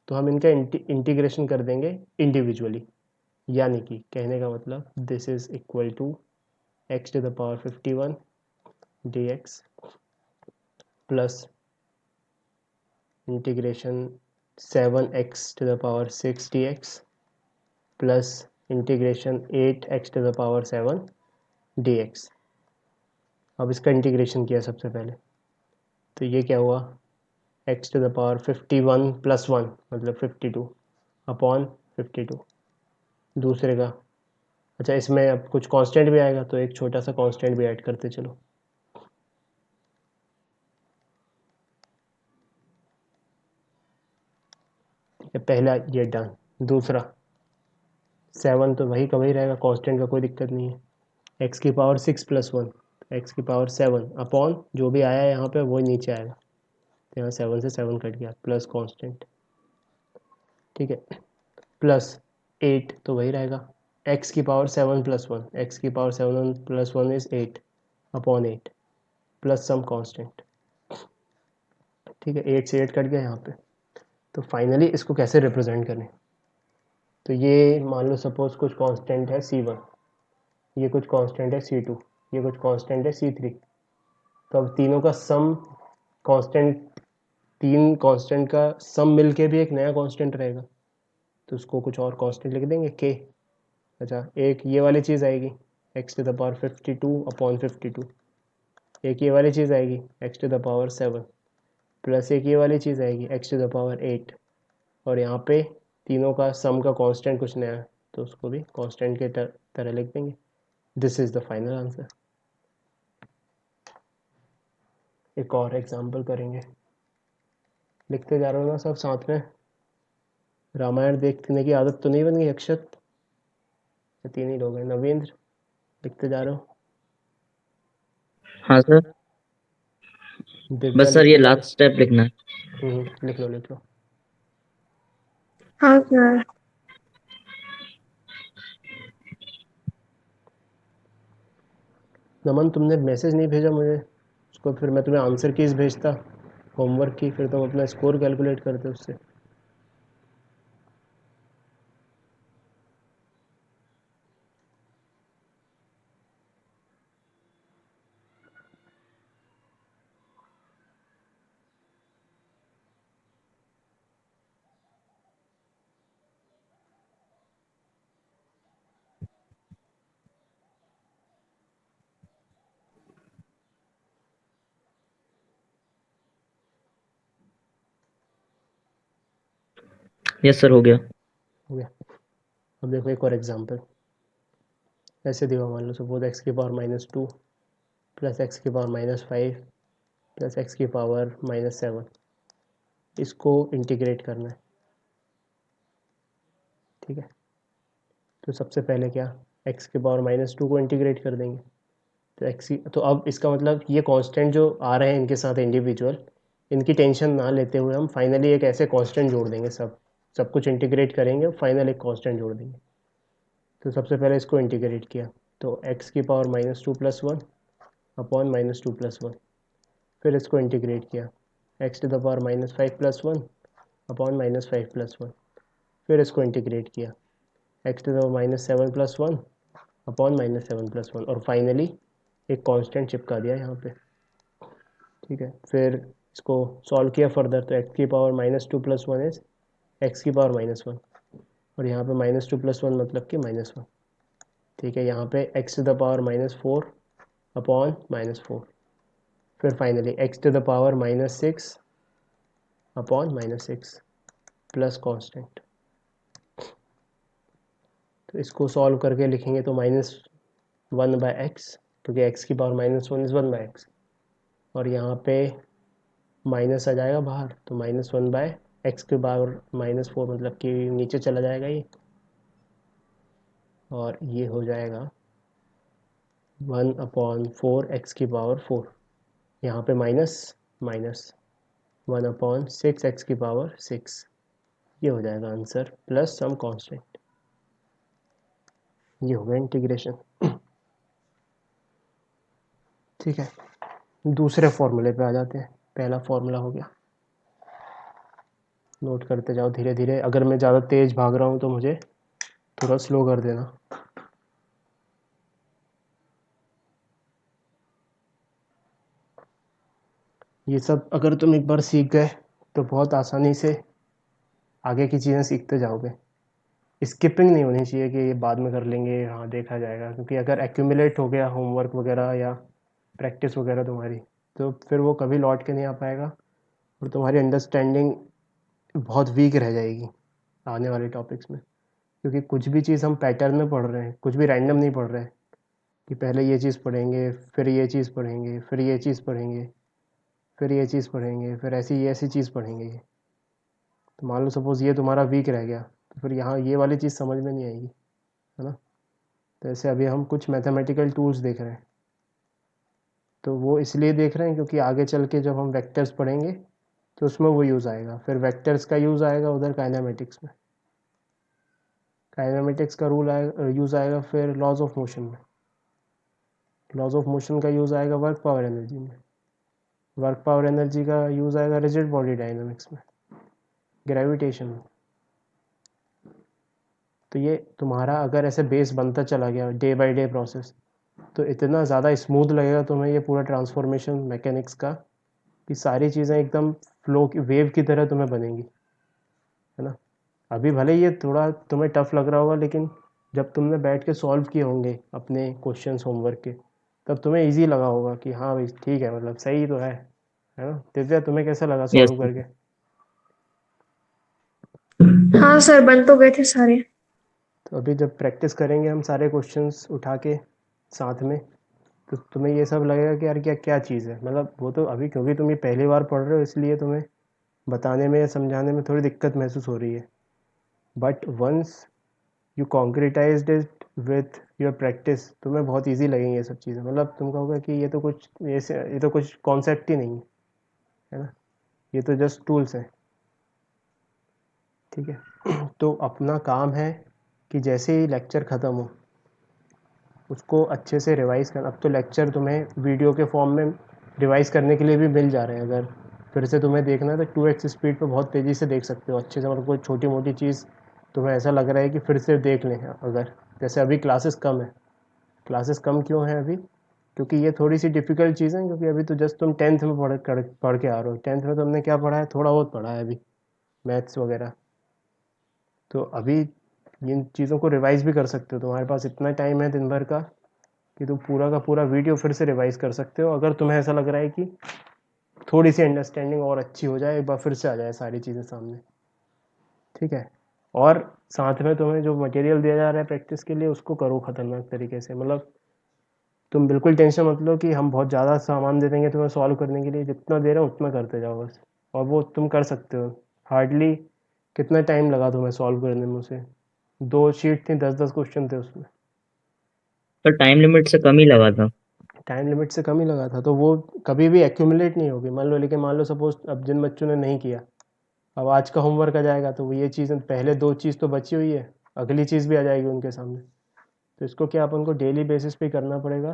तो हम इनका इंटीग्रेशन कर देंगे इंडिविजुअली, यानी कि कहने का मतलब this is equal to x to the power 51 d x plus integration seven x to the power six d x plus integration eight x to the power seven d x. अब इसका इंटीग्रेशन किया सबसे पहले, तो ये क्या हुआ, x to the power 51 plus one मतलब 52 अपॉन 52 दूसरे का। अच्छा, इसमें अब कुछ कांस्टेंट भी आएगा, तो एक छोटा सा कांस्टेंट भी ऐड करते चलो। ठीक है, पहला ये डन। दूसरा, सेवन तो वही का वही रहेगा, कांस्टेंट का कोई दिक्कत नहीं है। एक्स की power six plus one, x की पावर सेवन अपॉन जो भी आया है यहाँ पे वही नीचे आएगा, तो यहाँ सेवन से सेवन कट गया प्लस कांस्टेंट। ठीक है, प्लस एट तो वही रहेगा, एक्स की power seven plus one, x की power seven plus one is eight upon eight plus some constant. ठीक है, एट से एट कट गया यहाँ पे। तो फाइनली इसको कैसे रिप्रेजेंट करें, तो ये मान लो सपोज कुछ कांस्टेंट है C1, ये कुछ कांस्टेंट है C2, ये कुछ कांस्टेंट है C3। तो अब तीनों का सम कांस्टेंट, तीन कांस्टेंट का सम मिलके भी एक नया कांस्टेंट रहेगा, तो उसको कुछ और कांस्टेंट लिख देंगे k। अच्छा, एक ये वाली चीज़ आएगी x⁻52/52, एक ये वाली चीज़ आएगी x⁻7, प्लस एक ये वाली चीज़ आएगी x⁸, और यहाँ पे तीनों का सम का कांस्टेंट कुछ नया है, तो उसको भी कांस्टेंट के तरह लिख देंगे। This is the final answer. एक और एग्जांपल करेंगे, लिखते जा रहे हो ना सब साथ में। रामायण देखने की आदत तो नहीं बन गई अक्षत? तीन ही लोग हैं। नवेंद्र, लिखते जा रहे हो? हाँ सर, दिव्या, बस सर ये लिखते जा रहे लास्ट स्टेप लिखना है। हो? लिख लो लिख लो। हाँ सर। नमन, तुमने मैसेज नहीं भेजा मुझे, उसको फिर मैं तुम्हें आंसर कीज भेजता होमवर्क की, फिर तुम अपना स्कोर कैलकुलेट करते उससे। यस सर, हो गया। हो गया। अब देखो एक और एग्जांपल, ऐसे दिया मान लो suppose x⁻², plus x⁻5, plus x⁻7, इसको इंटीग्रेट करना है। ठीक है, तो सबसे पहले क्या, x⁻² को इंटीग्रेट कर देंगे। तो तो अब इसका मतलब ये कांस्टेंट जो आ रहे हैं इनके साथ इंडिविजुअल, इनकी टेंशन ना लेते हुए हम फाइनली एक ऐसे कांस्टेंट जोड़ देंगे, सब सब कुछ इंटीग्रेट करेंगे और फाइनल एक कांस्टेंट जोड़ देंगे। तो सबसे पहले इसको इंटीग्रेट किया, तो x⁻²+1 अपॉन -2+1। फिर इसको इंटीग्रेट किया, x⁻5+1 अपॉन -5+1। फिर इसको इंटीग्रेट किया, x⁻7+1 अपॉन -7+1, और फाइनली एक कांस्टेंट चिपका दिया यहाँ पे। ठीक है, फिर इसको सॉल्व किया फर्दर, तो x⁻2+1 इज x⁻1, और यहाँ पे -2+1 मतलब कि -1। ठीक है, यहाँ पे x⁻⁻4 अपॉन -4। फिर finally x⁻⁻6 upon -6 plus constant. तो इसको सॉल्व करके लिखेंगे तो -1/x, क्योंकि x⁻1 इज़ 1/x, और यहाँ पे माइनस आ जाएगा बाहर, तो -1/x⁻4 मतलब कि नीचे चला जाएगा ये, और ये हो जाएगा 1/4x⁴। यहाँ पे माइनस माइनस 1/6x⁶, ये हो जाएगा आंसर, प्लस सम कांस्टेंट। ये हो गया इंटीग्रेशन। ठीक है, दूसरे फॉर्मूले पे आ जाते हैं। पहला फॉर्मूला हो गया, नोट करते जाओ धीरे धीरे। अगर मैं ज़्यादा तेज़ भाग रहा हूँ तो मुझे थोड़ा स्लो कर देना। ये सब अगर तुम एक बार सीख गए तो बहुत आसानी से आगे की चीज़ें सीखते जाओगे। स्किपिंग नहीं होनी चाहिए कि ये बाद में कर लेंगे, हाँ देखा जाएगा, क्योंकि अगर एक्यूमुलेट हो गया होमवर्क वगैरह या प्रैक्टिस वगैरह तुम्हारी, तो फिर वो कभी लौट के नहीं आ पाएगा, और तुम्हारी अंडरस्टैंडिंग बहुत वीक रह जाएगी आने वाले टॉपिक्स में। क्योंकि कुछ भी चीज़ हम पैटर्न में पढ़ रहे हैं, कुछ भी रैंडम नहीं पढ़ रहे हैं कि पहले ये चीज़ पढ़ेंगे, फिर ये चीज़ पढ़ेंगे, फिर ये चीज़ पढ़ेंगे, फिर ये चीज़ पढ़ेंगे, फिर ऐसी चीज़ पढ़ेंगे। ये तो मान लो सपोज़ ये तुम्हारा वीक रह गया, तो फिर यहाँ ये वाली चीज़ समझ में नहीं आएगी, है ना। तो ऐसे अभी हम कुछ मैथमेटिकल टूल्स देख रहे हैं, तो वो इसलिए देख रहे हैं क्योंकि आगे चल के जब हम वेक्टर्स पढ़ेंगे तो उसमें वो यूज़ आएगा। फिर वेक्टर्स का यूज़ आएगा उधर काइनेमेटिक्स में, काइनेमेटिक्स का रूल आएगा, यूज़ आएगा फिर लॉज ऑफ मोशन में, लॉज ऑफ मोशन का यूज़ आएगा वर्क पावर एनर्जी में, वर्क पावर एनर्जी का यूज़ आएगा रिजिड बॉडी डायनामिक्स में, ग्रेविटेशन में। तो ये तुम्हारा अगर ऐसे बेस बनता चला गया डे बाय डे प्रोसेस, तो इतना ज़्यादा स्मूथ लगेगा तुम्हें ये पूरा ट्रांसफॉर्मेशन मैकेनिक्स का, कि सारी चीज़ें एकदम फ्लो की वेव की तरह तुम्हें बनेंगी, है ना। अभी भले ये थोड़ा तुम्हें टफ लग रहा होगा, लेकिन जब तुमने बैठ के सॉल्व किए होंगे अपने क्वेश्चंस होमवर्क के, तब तुम्हें इजी लगा होगा कि हाँ भाई ठीक है, मतलब सही तो है ना। दिव्या, तुम्हें कैसा लगा यस सॉल्व करके? हाँ सर, बन तो गए थे सारे। तो अभी जब प्रैक्टिस करेंगे हम सारे क्वेश्चंस उठा के साथ में, तो तुम्हें ये सब लगेगा कि यार क्या क्या चीज़ है, मतलब वो तो अभी क्योंकि तुम ये पहली बार पढ़ रहे हो इसलिए तुम्हें बताने में या समझाने में थोड़ी दिक्कत महसूस हो रही है। But once you concretized it with your practice, तुम्हें बहुत इजी लगेंगे ये सब चीज़ें, मतलब तुम कहोगे कि ये तो कुछ कॉन्सेप्ट ही नहीं है ना, ये तो जस्ट टूल्स हैं। ठीक है। तो अपना काम है कि जैसे ही लेक्चर ख़त्म हो उसको अच्छे से रिवाइज़ करना। अब तो लेक्चर तुम्हें वीडियो के फॉर्म में रिवाइज़ करने के लिए भी मिल जा रहे हैं, अगर फिर से तुम्हें देखना है तो 2x स्पीड पे बहुत तेज़ी से देख सकते हो अच्छे से, मतलब कोई छोटी मोटी चीज़ तुम्हें ऐसा लग रहा है कि फिर से देख लें। अगर जैसे अभी क्लासेस कम है, क्लासेस कम क्यों हैं अभी? क्योंकि ये थोड़ी सी डिफ़िकल्ट चीज़ है, क्योंकि अभी तो जस्ट तुम 10th में पढ़ के आ रहे हो। 10th में तुमने क्या पढ़ा है? थोड़ा बहुत पढ़ा है अभी, मैथ्स वगैरह। तो अभी इन चीज़ों को रिवाइज़ भी कर सकते हो, तुम्हारे पास इतना टाइम है दिन भर का कि तुम पूरा का पूरा वीडियो फिर से रिवाइज़ कर सकते हो, अगर तुम्हें ऐसा लग रहा है कि थोड़ी सी अंडरस्टैंडिंग और अच्छी हो जाए, एक बार फिर से आ जाए सारी चीज़ें सामने। ठीक है। और साथ में तुम्हें जो मटेरियल दिया जा रहा है प्रैक्टिस के लिए उसको करो ख़तरनाक तरीके से, मतलब तुम बिल्कुल टेंशन मत लो कि हम बहुत ज़्यादा सामान दे देंगे तुम्हें सॉल्व करने के लिए, जितना दे रहे हो उतना करते जाओ बस। और वो तुम कर सकते हो। हार्डली कितना टाइम लगा तुम्हें सॉल्व करने में उसे? 2 शीट थी, 10-10 क्वेश्चन थे उसमें। सर, टाइम लिमिट से कम ही लगा था। टाइम लिमिट से कम ही लगा था, तो वो कभी भी एक्यूमुलेट नहीं होगी मान लो। लेकिन मान लो सपोज अब जिन बच्चों ने नहीं किया, अब आज का होमवर्क आ जाएगा तो वो ये चीज़ें, पहले 2 चीज़ तो बची हुई है, अगली चीज़ भी आ जाएगी उनके सामने। तो इसको क्या अपन को डेली बेसिस पे करना पड़ेगा,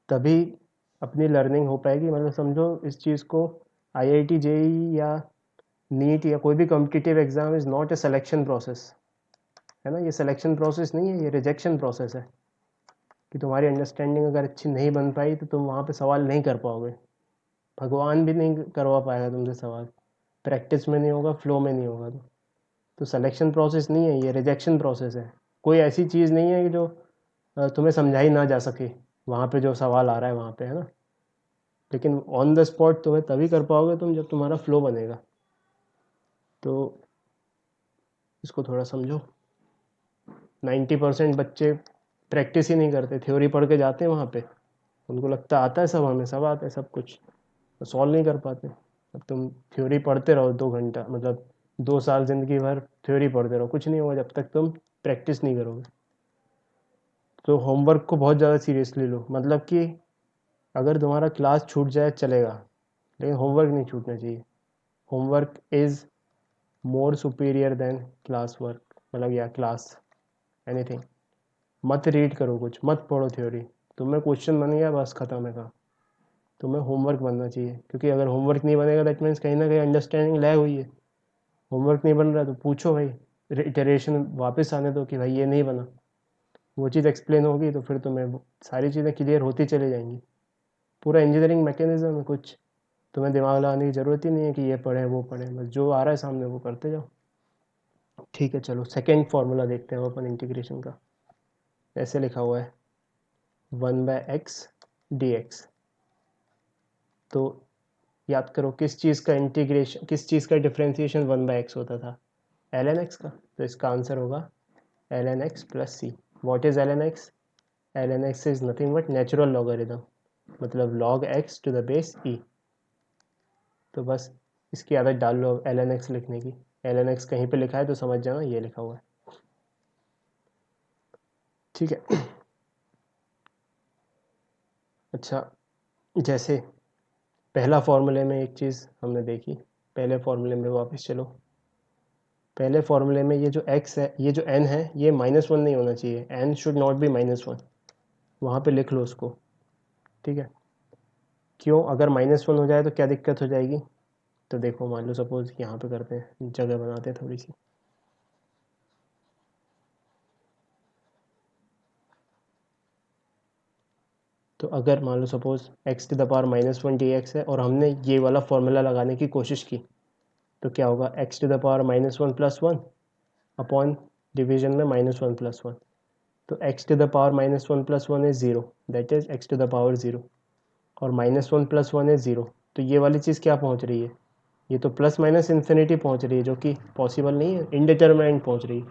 तभी अपनी लर्निंग हो पाएगी। मतलब समझो इस चीज़ को, आईआईटी जेई या नीट या कोई भी competitive exam is not a selection process, है ना। ये सिलेक्शन प्रोसेस नहीं है, ये रिजेक्शन प्रोसेस है। कि तुम्हारी अंडरस्टैंडिंग अगर अच्छी नहीं बन पाई तो तुम वहाँ पे सवाल नहीं कर पाओगे। भगवान भी नहीं करवा पाएगा तुमसे सवाल, प्रैक्टिस में नहीं होगा, फ्लो में नहीं होगा। तो सिलेक्शन प्रोसेस नहीं है, ये रिजेक्शन प्रोसेस है। कोई ऐसी चीज़ नहीं है कि जो तुम्हें समझाई ना जा सके वहाँ पे, जो सवाल आ रहा है वहाँ पे, है ना। लेकिन ऑन द स्पॉट तुम्हें तभी कर पाओगे तुम, जब तुम्हारा फ्लो बनेगा। तो इसको थोड़ा समझो। 90% बच्चे प्रैक्टिस ही नहीं करते, थ्योरी पढ़ के जाते हैं वहाँ पे, उनको लगता आता है सब, हमें सब आता है सब कुछ, तो सॉल्व नहीं कर पाते। अब तुम थ्योरी पढ़ते रहो 2 घंटा, मतलब 2 साल ज़िंदगी भर थ्योरी पढ़ते रहो, कुछ नहीं होगा जब तक तुम प्रैक्टिस नहीं करोगे। तो होमवर्क को बहुत ज़्यादा सीरियसली लो, मतलब कि अगर तुम्हारा क्लास छूट जाए चलेगा, लेकिन होमवर्क नहीं छूटना चाहिए। Homework is more superior than class work, मतलब या क्लास एनीथिंग। मत रीड करो कुछ, मत पढ़ो थ्योरी, तुम्हें क्वेश्चन बन गया बस ख़त्म है काम। तुम्हें होमवर्क बनना चाहिए, क्योंकि अगर होमवर्क नहीं बनेगा दैट मीन्स कहीं ना कहीं अंडरस्टैंडिंग लैग हुई है। होमवर्क नहीं बन रहा तो पूछो भाई, इटरेशन वापस आने दो कि भाई ये नहीं बना। वो चीज़ एक्सप्लेन होगी तो फिर तुम्हें सारी चीज़ें क्लियर होती चली जाएंगी। पूरा इंजीनियरिंग मैकेनिज्म है कुछ, तुम्हें दिमाग लगाने की ज़रूरत ही नहीं है कि ये पढ़े वो पढ़े, बस जो आ रहा है सामने वो करते जाओ। ठीक है, चलो सेकेंड फार्मूला देखते हैं अपन इंटीग्रेशन का। ऐसे लिखा हुआ है 1/x dx। तो याद करो किस चीज़ का इंटीग्रेशन, किस चीज़ का डिफरेंशिएशन 1/x होता था? ln x का। तो इसका आंसर होगा ln x plus C. What is ln x? ln x is nothing but natural logarithm, मतलब log x to the base e। तो बस इसकी आदत डाल लो अब ln x लिखने की। ln x कहीं पे लिखा है तो समझ जाना ये लिखा हुआ है। ठीक है। अच्छा, जैसे पहला फार्मूले में एक चीज़ हमने देखी, पहले फार्मूले में वापस चलो। पहले फार्मूले में ये जो x है, ये जो n है, ये -1 नहीं होना चाहिए, n शुड नॉट बी -1। वहाँ पे लिख लो उसको। ठीक है। क्यों? अगर -1 हो जाए तो क्या दिक्कत हो जाएगी? तो देखो मान लो सपोज़ यहाँ पे करते हैं, जगह बनाते हैं थोड़ी सी। तो अगर मान लो suppose x to the power -1 dx है और हमने ये वाला फॉर्मूला लगाने की कोशिश की, तो क्या होगा, x to the power -1 + 1 upon division में -1 + 1, तो x to the power -1 + 1 is 0, that is x to the power 0, और -1 + 1 इज़ 0, तो ये वाली चीज़ क्या पहुंच रही है, ये तो प्लस माइनस इन्फिनिटी पहुंच रही है, जो कि पॉसिबल नहीं है, इनडिटर्मिनेंट पहुंच रही है।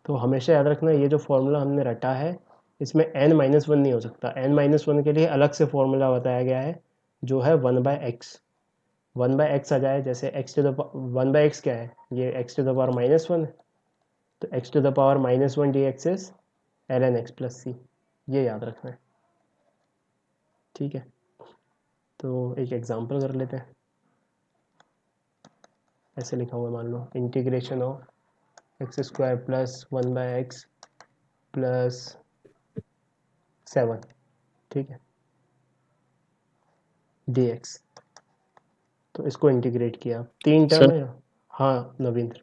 तो हमेशा याद रखना, ये जो फॉर्मूला हमने रटा है इसमें n-1 नहीं हो सकता, n-1 के लिए अलग से फॉर्मूला बताया गया है जो है 1/x। 1/x आ जाए, जैसे x टू द 1/x क्या है, ये x टू द पावर -1 है, तो x to the power -1 dx is ln x + c, ये याद रखना है। ठीक है, तो एक एग्जांपल कर लेते हैं। ऐसे लिखा हुआ है, मान लो इंटीग्रेशन ऑफ x² + 1/x + 7, ठीक है, dx। तो इसको इंटीग्रेट किया, 3 टर्म सर है। हाँ नवींद्र।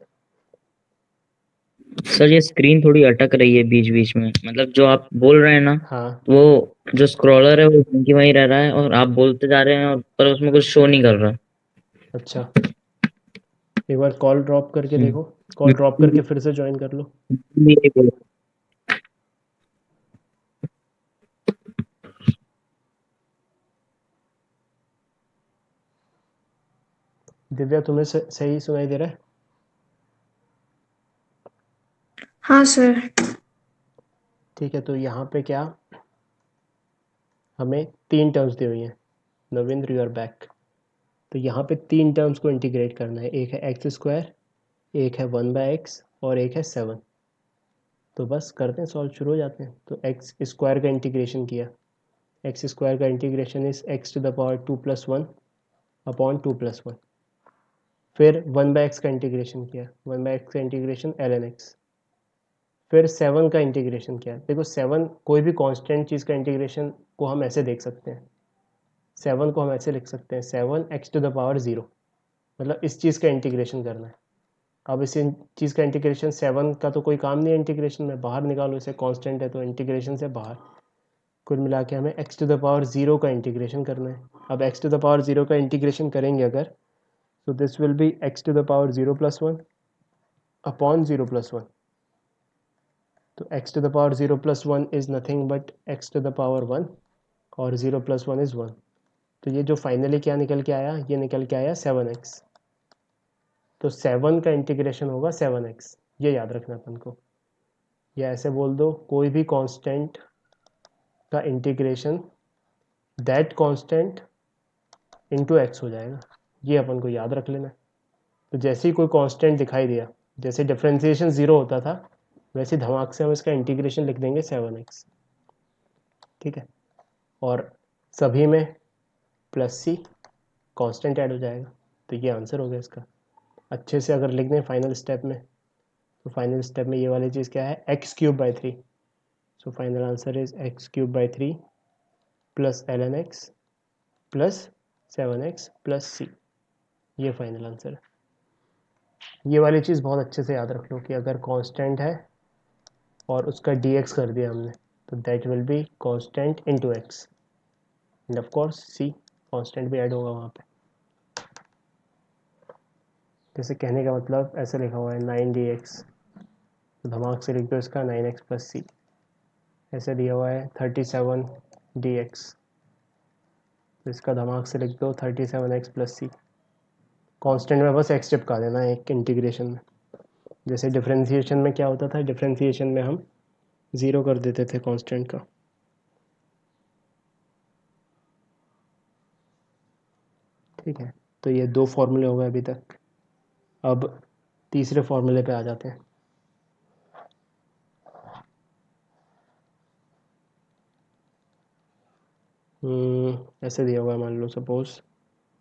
सर ये स्क्रीन थोड़ी अटक रही है बीच बीच में, मतलब जो आप बोल रहे हैं ना, हाँ वो जो स्क्रॉलर है वो वहीं की वहीं रह रहा है और आप बोलते जा रहे हैं और पर उसमें कुछ शो नहीं कर रहा। अच्छा, एक बार कॉल ड्रॉप करके हम्म। देखो, कॉल ड्रॉप करके फिर से ज्वाइन कर लो। ये बोल- दिव्या तुम्हें सही सुनाई दे रहा है? हाँ सर। ठीक है, तो यहाँ पे क्या, हमें 3 टर्म्स दी हुई हैं। नवींद्र यू आर बैक। तो यहाँ पे 3 टर्म्स को इंटीग्रेट करना है, एक है x², एक है 1/x और एक है 7। तो बस करते हैं सॉल्व, शुरू हो जाते हैं। तो x² का इंटीग्रेशन किया, x² का integration is x to the power 2 + 1 upon 2 + 1। फिर 1/x का इंटीग्रेशन किया, 1/x का इंटीग्रेशन ln x। फिर 7 का इंटीग्रेशन किया। देखो 7 कोई भी कांस्टेंट चीज़ का इंटीग्रेशन को हम ऐसे देख सकते हैं, 7 को हम ऐसे लिख सकते हैं, 7x टू द पावर 0, मतलब इस चीज़ का इंटीग्रेशन करना है। अब इस चीज़ का इंटीग्रेशन, 7 का तो कोई काम नहीं है इंटीग्रेशन में, बाहर निकालो इसे, कांस्टेंट है तो इंटीग्रेशन से बाहर। कुल मिला के हमें x टू द पावर 0 का इंटीग्रेशन करना है। अब x टू द पावर 0 का इंटीग्रेशन करेंगे अगर, तो this will be x to the power 0 + 1 upon 0 + 1। तो x to the power 0 + 1 is nothing but x to the power 1, और 0 + 1 इज़ 1। तो ये जो फाइनली क्या निकल के आया, ये निकल के आया 7x। तो 7 का इंटीग्रेशन होगा 7x, ये याद रखना अपन को। या ऐसे बोल दो, कोई भी कांस्टेंट का integration that constant into x हो जाएगा, ये अपन को याद रख लेना है। तो जैसे ही कोई कांस्टेंट दिखाई दिया, जैसे डिफरेंशिएशन 0 होता था, वैसे धमाक से हम इसका इंटीग्रेशन लिख देंगे 7x। ठीक है, और सभी में +c कांस्टेंट ऐड हो जाएगा। तो ये आंसर हो गया इसका। अच्छे से अगर लिख दें फाइनल स्टेप में, तो फाइनल स्टेप में ये वाली चीज़ क्या है, x³/3। So final answer is x³/3 + ln x + 7x + c, ये फाइनल आंसर है। ये वाली चीज़ बहुत अच्छे से याद रख लो कि अगर कांस्टेंट है और उसका dx कर दिया हमने, तो that will be constant into x, end of course c constant भी ऐड होगा वहाँ पे। जैसे कहने का मतलब ऐसे लिखा हुआ है 9dx, तो धमाक से लिख दो इसका 9x + c। ऐसे दिया हुआ है 37dx, तो इसका धमाक से लिख दो 37x + c। कांस्टेंट में बस x चिपका देना है एक इंटीग्रेशन में। जैसे डिफरेंशिएशन में क्या होता था, डिफरेंशिएशन में हम 0 कर देते थे कांस्टेंट का। ठीक है, तो ये 2 फॉर्मूले हो गए अभी तक। अब तीसरे फॉर्मूले पे आ जाते हैं। ऐसे दिया हुआ है, मान लो सपोज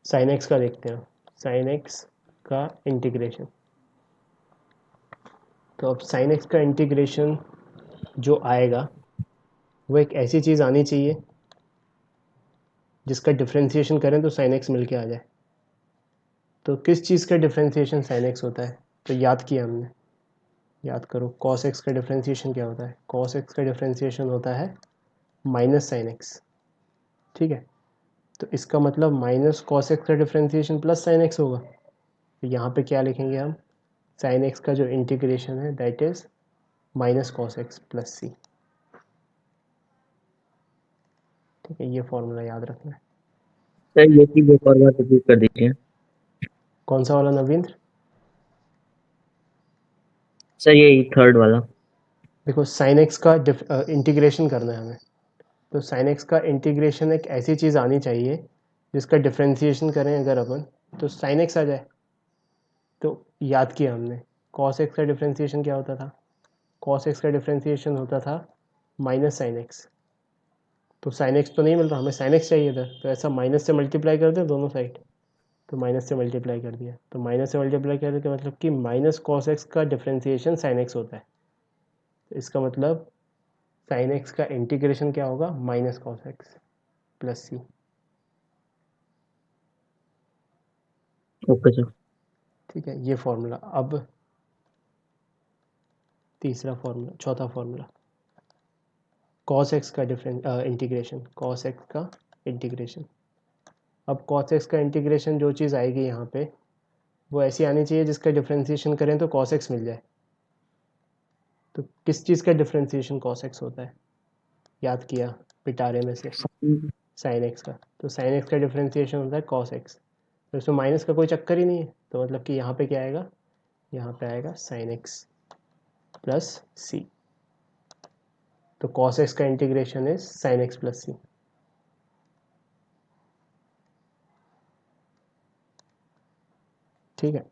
साइन एक्स का देखते हैं, साइन एक्स का इंटीग्रेशन। तो अब साइन एक्स का इंटीग्रेशन जो आएगा, वो एक ऐसी चीज़ आनी चाहिए जिसका डिफरेंशिएशन करें तो साइन एक्स मिल के आ जाए। तो किस चीज़ का डिफरेंशिएशन साइन एक्स होता है, तो याद किया हमने, याद करो कॉस एक्स का डिफरेंशिएशन क्या होता है, कॉस एक्स का डिफरेंशिएशन होता है माइनस साइन एक्स। ठीक है, तो इसका मतलब माइनस कॉस एक्स का डिफ्रेंसिएशन प्लस साइन एक्स होगा। तो यहाँ पे क्या लिखेंगे हम, साइन एक्स का जो इंटीग्रेशन है that is minus cos x plus C. ठीक है, ये फॉर्मूला याद रखना है। सर ये चीज एक और बार रिपीट कर दीजिए। कौन सा वाला नवींद्र? सर यही थर्ड वाला। देखो साइन एक्स का इंटीग्रेशन करना है हमें, तो साइन एक्स का इंटीग्रेशन एक ऐसी चीज़ आनी चाहिए जिसका डिफ्रेंसिएशन करें अगर अपन तो साइन एक्स आ जाए। तो याद किया हमने, कॉस एक्स का डिफ्रेंसिएशन क्या होता था, कॉस एक्स का डिफ्रेंसिएशन होता था माइनस साइन एक्स। तो साइन एक्स तो नहीं मिल रहा, हमें साइन एक्स चाहिए था, तो ऐसा माइनस से मल्टीप्लाई कर दें दोनों साइड। तो माइनस से मल्टीप्लाई कर दिया, तो माइनस से मल्टीप्लाई करने का मतलब कि माइनस कॉस एक्स का डिफ्रेंसिएशन साइन एक्स होता है। तो इसका मतलब साइन एक्स का इंटीग्रेशन क्या होगा, minus cos x plus C. Okay sir. ठीक है, ये फॉर्मूला। अब तीसरा फॉर्मूला, चौथा फॉर्मूला, कॉस एक्स का इंटीग्रेशन, कॉस एक्स का इंटीग्रेशन। अब कॉस एक्स का इंटीग्रेशन जो चीज़ आएगी यहाँ पे वो ऐसी आनी चाहिए जिसका डिफ्रेंसिएशन करें तो कॉस एक्स मिल जाए। तो किस चीज़ का डिफ्रेंसिएशन कॉस एक्स होता है, याद किया पिटारे में से, साइन एक्स का। तो साइन एक्स का डिफ्रेंसिएशन होता है कॉस एक्स, तो इसमें माइनस का कोई चक्कर ही नहीं है। तो मतलब कि यहाँ पे क्या आएगा, यहाँ पे आएगा साइन एक्स प्लस सी। तो कॉस एक्स का integration is sine x plus C. ठीक है,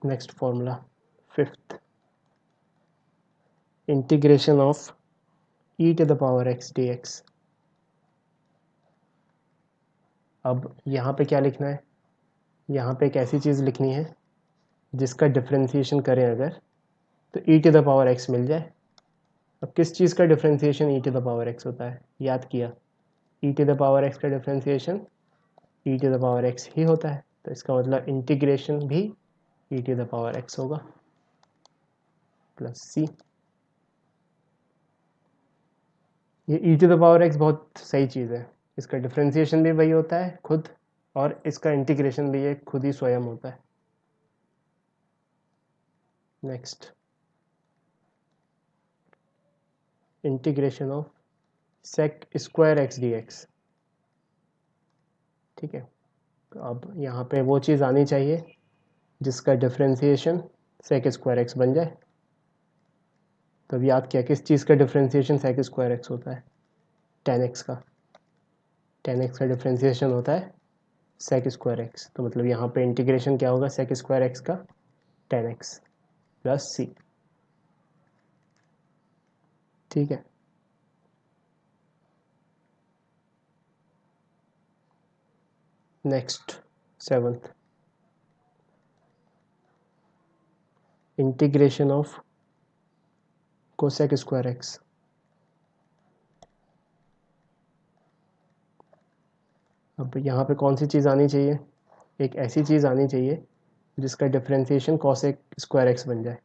next formula, fifth, integration of e to the power x d x. अब यहाँ पे क्या लिखना है, यहाँ पे एक ऐसी चीज़ लिखनी है जिसका डिफ्रेंसिएशन करें अगर तो e to the power x मिल जाए। अब किस चीज़ का differentiation e to the power x होता है, याद किया, e to the power x का differentiation e to the power x ही होता है। तो इसका मतलब इंटीग्रेशन भी e to the power x होगा प्लस सी। ये e to the power x बहुत सही चीज़ है, इसका डिफ्रेंसिएशन भी वही होता है खुद, और इसका इंटीग्रेशन भी ये खुद ही स्वयं होता है। Next, integration of sec square x d x. ठीक है, तो अब यहाँ पे वो चीज़ आनी चाहिए जिसका डिफ्रेंसिएशन सेक स्क्वायर एक्स बन जाए। तो अब याद किया किस चीज़ का डिफ्रेंसिएशन सेक स्क्वायर एक्स होता है, टेन एक्स का। टेन एक्स का डिफ्रेंसिएशन होता है सेक स्क्वायर एक्स। तो मतलब यहाँ पे इंटीग्रेशन क्या होगा, सेक स्क्वायर एक्स का टेन एक्स प्लस सी। ठीक है, next, seventh, integration of cosec square x. अब यहाँ पे कौन सी चीज़ आनी चाहिए, एक ऐसी चीज़ आनी चाहिए जिसका डिफ्रेंसिएशन कोसेक स्क्वायर एक्स बन जाए।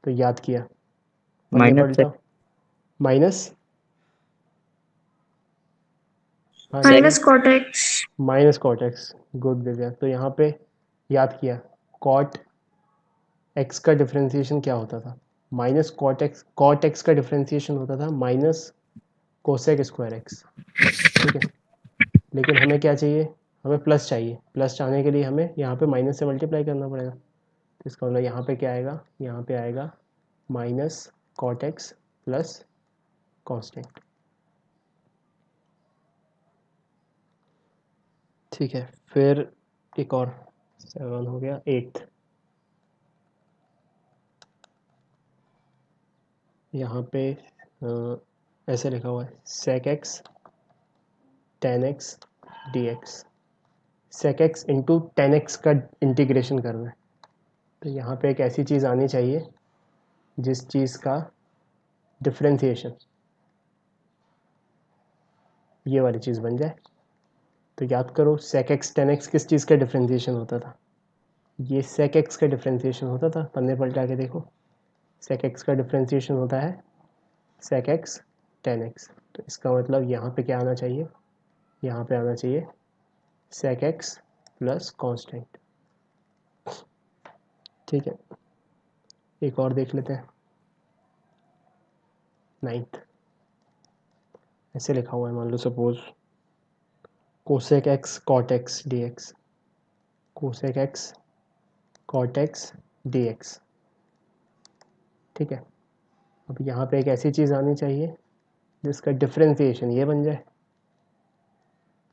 तो याद किया, पन्ने माइनस पलटा, माइनस, हाँ माइनस नहीं, cot x. Minus cot x, good Divya. तो यहाँ पे याद किया, कॉट एक्स का डिफ्रेंसिएशन क्या होता था, minus cot x. Cot x का डिफ्रेंसिएशन होता था माइनस कोसेक स्क्वायर एक्स। ठीक है, लेकिन हमें क्या चाहिए, हमें प्लस चाहिए। प्लस चाहने के लिए हमें यहाँ पे माइनस से मल्टीप्लाई करना पड़ेगा। तो इसका मतलब यहाँ पे क्या आएगा, यहाँ पे आएगा minus cot x plus constant. ठीक है, फिर एक और, सेवन हो गया, एट्थ, यहाँ पे ऐसे लिखा हुआ है sec x tan x d x. Sec x into tan x का इंटीग्रेशन करना है। तो यहाँ पे एक ऐसी चीज़ आनी चाहिए जिस चीज़ का डिफ्रेंसिएशन ये वाली चीज़ बन जाए। तो याद करो सेक एक्स टेन एक्स किस चीज़ का डिफ्रेंसिएशन होता था, ये सेक एक्स का डिफ्रेंसिएशन होता था। पन्ने पलटा के देखो, सेक एक्स का डिफ्रेंसिएशन होता है सेक एक्स 10x। तो इसका मतलब यहाँ पे क्या आना चाहिए, यहाँ पे आना चाहिए sec x प्लस कॉन्स्टेंट। ठीक है, एक और देख लेते हैं। 9th ऐसे लिखा हुआ है, मान लो suppose cosec x cot x d x, cosec x cot x d x. ठीक है, अब यहाँ पे एक ऐसी चीज़ आनी चाहिए जिसका डिफ्रेंसिएशन ये बन जाए।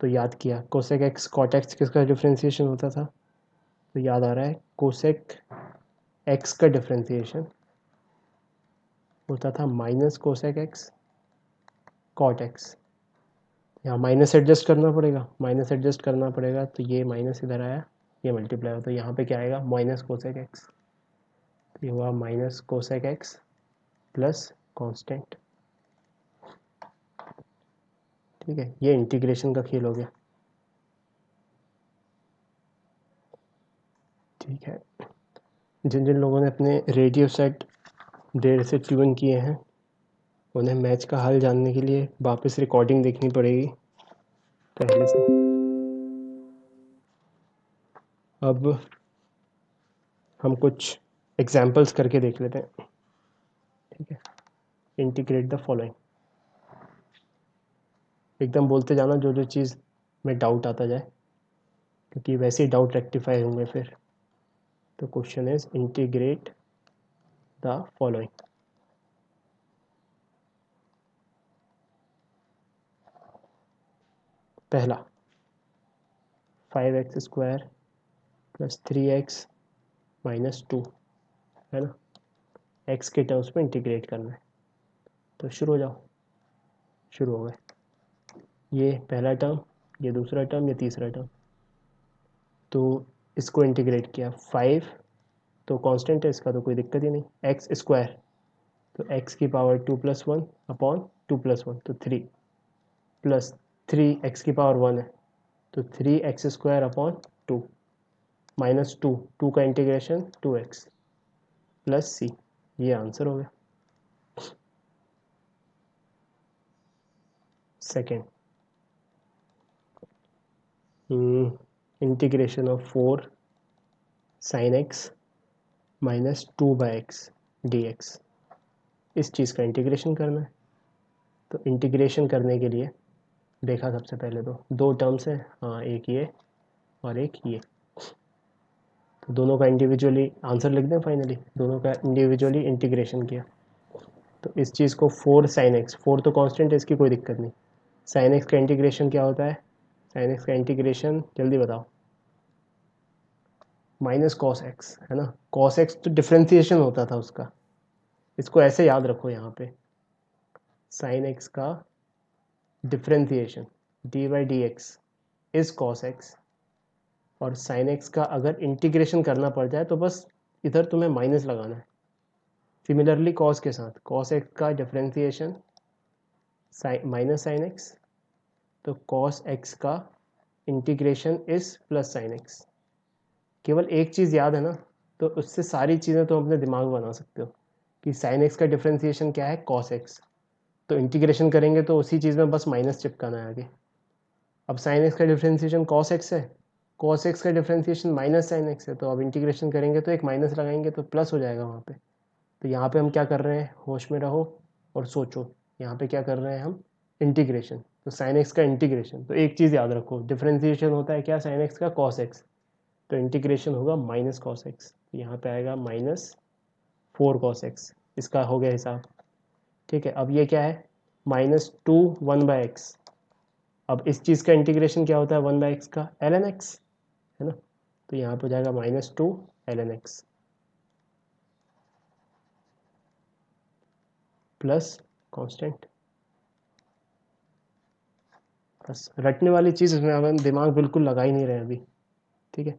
तो याद किया कोसेक एक्स कॉट एक्स किसका डिफ्रेंसिएशन होता था, तो याद आ रहा है कोसेक एक्स का डिफ्रेंसिएशन होता था minus cosec x cot x. यहाँ माइनस एडजस्ट करना पड़ेगा, माइनस एडजस्ट करना पड़ेगा, तो ये माइनस इधर आया, ये मल्टीप्लाई हो, तो यहाँ पे क्या आएगा माइनस कोसेक एक्स। तो ये हुआ minus cosec x plus constant. ठीक है, ये इंटीग्रेशन का खेल हो गया। ठीक है, जिन जिन लोगों ने अपने रेडियो सेट देर से ट्यून किए हैं उन्हें मैच का हल जानने के लिए वापस रिकॉर्डिंग देखनी पड़ेगी पहले से। अब हम कुछ एग्जाम्पल्स करके देख लेते हैं। ठीक है, इंटीग्रेट द फॉलोइंग। एकदम बोलते जाना जो जो चीज़ में डाउट आता जाए, क्योंकि वैसे ही डाउट रेक्टिफाई होंगे फिर। तो question is integrate the following. पहला 5x² प्लस 3x माइनस 2 है ना, x के टर्म्स में इंटीग्रेट करना है। तो शुरू हो जाओ, शुरू हो गए। ये पहला टर्म, ये दूसरा टर्म, ये तीसरा टर्म। तो इसको इंटीग्रेट किया 5, तो कांस्टेंट है इसका तो कोई दिक्कत ही नहीं, x², तो x की पावर 2 + 1 अपॉन 2 + 1 तो 3 प्लस 3 x की पावर 1 है तो 3x² अपॉन 2 माइनस 2, 2 का इंटीग्रेशन 2x प्लस c। ये आंसर हो गया। Second, integration of 4 sin x minus 2/x dx। इस चीज़ का इंटीग्रेशन करना है। तो इंटीग्रेशन करने के लिए देखा सबसे पहले तो दो टर्म्स हैं, हाँ एक ये और एक ये, तो दोनों का इंडिविजुअली आंसर लिख दें। फाइनली दोनों का इंडिविजुअली इंटीग्रेशन किया तो इस चीज़ को 4 sin x, 4 तो कांस्टेंट है इसकी कोई दिक्कत नहीं। sin x का इंटीग्रेशन क्या होता है, sin x का इंटीग्रेशन जल्दी बताओ, माइनस कॉस एक्स है ना। कॉस एक्स तो डिफ्रेंसिएशन होता था उसका, इसको ऐसे याद रखो यहाँ पे, sin x का differentiation dy/dx is cos x, और sin x का अगर इंटीग्रेशन करना पड़ जाए तो बस इधर तुम्हें माइनस लगाना है। सिमिलरली cos के साथ cos x का डिफ्रेंसिएशन माइनस साइन एक्स, तो cos x का integration is plus sine x. केवल एक चीज़ याद है ना, तो उससे सारी चीज़ें तो अपने दिमाग में बना सकते हो कि साइन एक्स का डिफ्रेंसिएशन क्या है cos x, तो इंटीग्रेशन करेंगे तो उसी चीज़ में बस माइनस चिपकाना है आगे। अब साइन एक्स का डिफ्रेंसिएशन cos x है, cos x का डिफ्रेंसिएशन माइनस साइन एक्स है, तो अब इंटीग्रेशन करेंगे तो एक माइनस लगाएंगे तो प्लस हो जाएगा वहाँ पे। तो यहाँ पे हम क्या कर रहे हैं, होश में रहो और सोचो, यहाँ पे क्या कर रहे हैं हम, इंटीग्रेशन। तो साइन एक्स का इंटीग्रेशन, तो एक चीज़ याद रखो, डिफ्रेंसिएशन होता है क्या साइन एक्स का cos x, तो इंटीग्रेशन होगा माइनस कॉस एक्स, तो यहाँ पे आएगा -4 cos x। इसका हो गया हिसाब। ठीक है, अब ये क्या है -2 1/x। अब इस चीज़ का इंटीग्रेशन क्या होता है 1/x का ln x है ना, तो यहाँ पे हो जाएगा -2 ln x प्लस कांस्टेंट। बस रटने वाली चीज़ इसमें अपन दिमाग बिल्कुल लगा ही नहीं रहे अभी। ठीक है,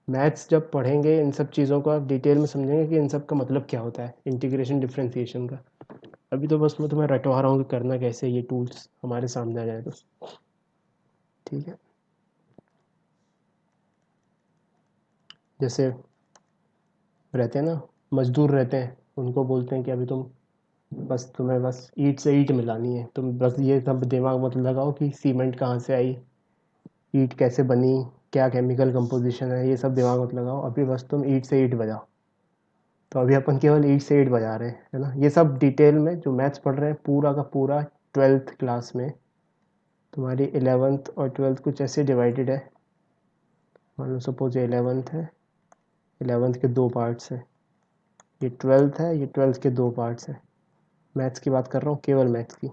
मैथ्स जब पढ़ेंगे इन सब चीज़ों को आप डिटेल में समझेंगे कि इन सब का मतलब क्या होता है, इंटीग्रेशन डिफ्रेंसिएशन का। अभी तो बस मैं तुम्हें रटवा रहा हूँ कि करना कैसे, ये टूल्स हमारे सामने आ जाए तो। ठीक है, जैसे रहते हैं ना मजदूर रहते हैं, उनको बोलते हैं कि अभी तुम बस तुम्हें बस ईंट से ईंट मिलानी है। तुम बस ये सब दिमाग मत लगाओ कि सीमेंट कहाँ से आई, ईंट कैसे बनी, क्या केमिकल कंपोजिशन है, ये सब दिमाग मत लगाओ। अभी बस तुम ईंट से ईंट बजाओ। तो अभी अपन केवल ईंट से ईंट बजा रहे हैं, है ना। ये सब डिटेल में जो मैथ्स पढ़ रहे हैं पूरा का पूरा 12th क्लास में। तुम्हारी 11th और 12th कुछ ऐसे डिवाइडेड है। मान लो सपोज ये 11th है, 11th के 2 पार्ट्स हैं। ये 12th है, ये 12th के 2 पार्ट्स हैं। मैथ्स की बात कर रहा हूँ, केवल मैथ्स की।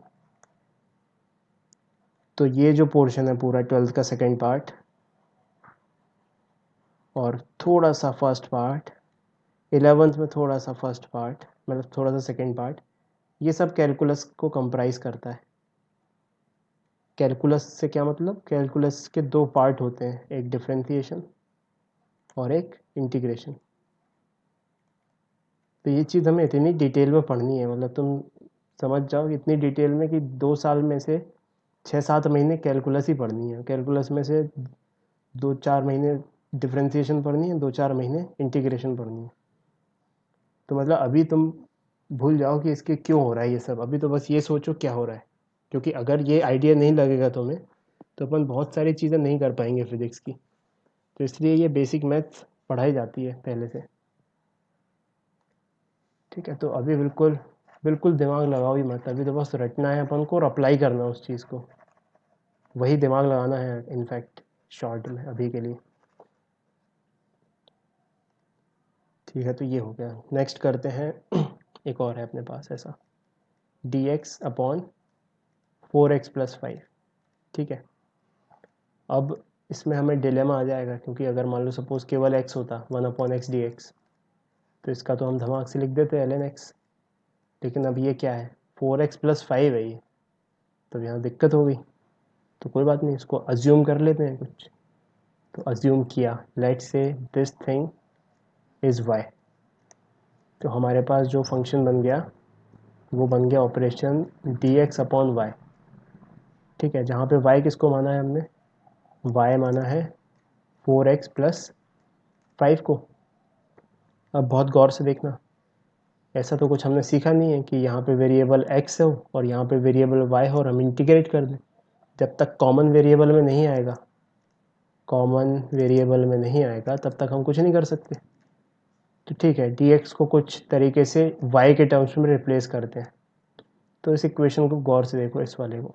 तो ये जो पोर्शन है पूरा 12th का सेकेंड पार्ट और थोड़ा सा फर्स्ट पार्ट, 11th में थोड़ा सा फर्स्ट पार्ट, मतलब थोड़ा सा सेकेंड पार्ट, ये सब कैलकुलस को कंप्राइज करता है। कैलकुलस से क्या मतलब, कैलकुलस के 2 पार्ट होते हैं, एक डिफरेंशिएशन और एक इंटीग्रेशन। तो ये चीज़ हमें इतनी डिटेल में पढ़नी है, मतलब तुम समझ जाओ इतनी डिटेल में कि 2 साल में से 6-7 महीने कैलकुलस ही पढ़नी है। कैलकुलस में से 2-4 महीने डिफरेंशिएशन पढ़नी है, 2-4 महीने इंटीग्रेशन पढ़नी है। तो मतलब अभी तुम भूल जाओ कि इसके क्यों हो रहा है ये सब। अभी तो बस ये सोचो क्या हो रहा है, क्योंकि अगर ये आइडिया नहीं लगेगा तुम्हें तो अपन बहुत सारी चीज़ें नहीं कर पाएंगे फिज़िक्स की। तो इसलिए ये बेसिक मैथ्स पढ़ाई जाती है पहले से। ठीक है, तो अभी बिल्कुल बिल्कुल दिमाग लगाओ ही मत। अभी तो बस रटना है अपन को और अप्लाई करना है उस चीज़ को, वही दिमाग लगाना है इनफैक्ट शॉर्ट में अभी के लिए। ठीक है, तो ये हो गया। नेक्स्ट करते हैं एक और है अपने पास ऐसा, dx अपॉन 4x+5। ठीक है, अब इसमें हमें डिलेमा आ जाएगा, क्योंकि अगर मान लो सपोज केवल x होता 1/x dx, तो इसका तो हम धमाक से लिख देते ln x। लेकिन अब ये क्या है, 4x+5 है ये, तो यहाँ दिक्कत हो गई। तो कोई बात नहीं, इसको अज्यूम कर लेते हैं कुछ। तो अज्यूम किया, let's say this thing is y। तो हमारे पास जो फंक्शन बन गया वो बन गया ऑपरेशन dx अपॉन y। ठीक है, जहाँ पे y किसको माना है हमने, y माना है 4x+5 को। अब बहुत गौर से देखना, ऐसा तो कुछ हमने सीखा नहीं है कि यहाँ पे वेरिएबल x हो और यहाँ पे वेरिएबल y हो और हम इंटीग्रेट कर दें। जब तक कॉमन वेरिएबल में नहीं आएगा, कॉमन वेरिएबल में नहीं आएगा तब तक हम कुछ नहीं कर सकते। तो ठीक है, dx को कुछ तरीके से y के टर्म्स में रिप्लेस करते हैं। तो इस इक्वेशन को गौर से देखो, इस वाले को।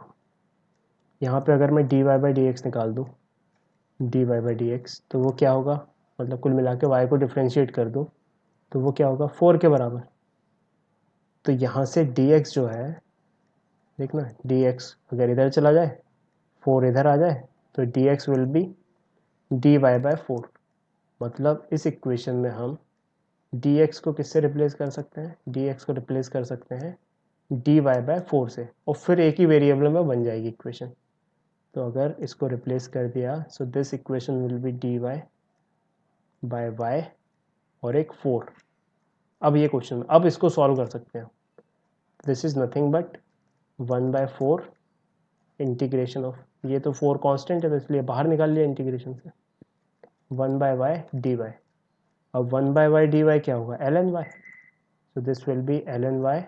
यहाँ पे अगर मैं dy/dx निकाल दूँ, dy/dx, तो वो क्या होगा, मतलब कुल मिला के y को डिफ्रेंशिएट कर दूँ तो वो क्या होगा, 4 के बराबर। तो यहाँ से dx जो है, देखना dx अगर इधर चला जाए, 4 इधर आ जाए, तो dx विल बी dy/4। मतलब इस इक्वेशन में हम dx को किससे रिप्लेस कर सकते हैं, dx को रिप्लेस कर सकते हैं dy/4 से, और फिर एक ही वेरिएबल में बन जाएगी इक्वेशन। तो अगर इसको रिप्लेस कर दिया, so this equation will be dy/y और एक 4। अब ये क्वेश्चन, अब इसको सॉल्व कर सकते हैं। This is nothing but 1/4 integration of, ये तो 4 कांस्टेंट है तो इसलिए बाहर निकाल लिया इंटीग्रेशन से, 1/y dy। अब 1/y dy क्या होगा, ln y। So this will be ln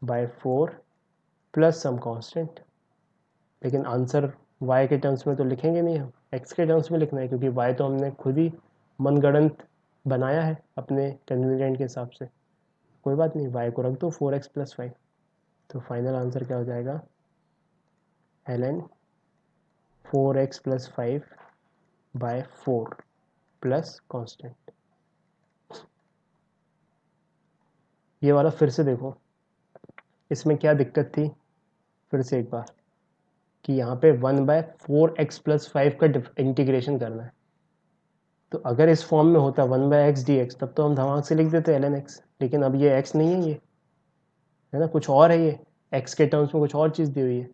y/4 plus some constant. लेकिन आंसर y के टर्म्स में तो लिखेंगे नहीं, हम x के टर्म्स में लिखना है, क्योंकि y तो हमने खुद ही मनगढ़ंत बनाया है अपने कन्वीनियंट के हिसाब से। कोई बात नहीं, y को रख दो 4x+5। तो फाइनल आंसर क्या हो जाएगा, ln 4x+5/4 प्लस कांस्टेंट। ये वाला फिर से देखो, इसमें क्या दिक्कत थी, फिर से एक बार, कि यहाँ पे 1/4x+5 का इंटीग्रेशन करना है। तो अगर इस फॉर्म में होता 1/x dx, तब तो हम धमाक से लिख देते ln x। लेकिन अब ये x नहीं है, ये है ना, कुछ और है, ये x के टर्म्स में कुछ और चीज़ दी हुई है।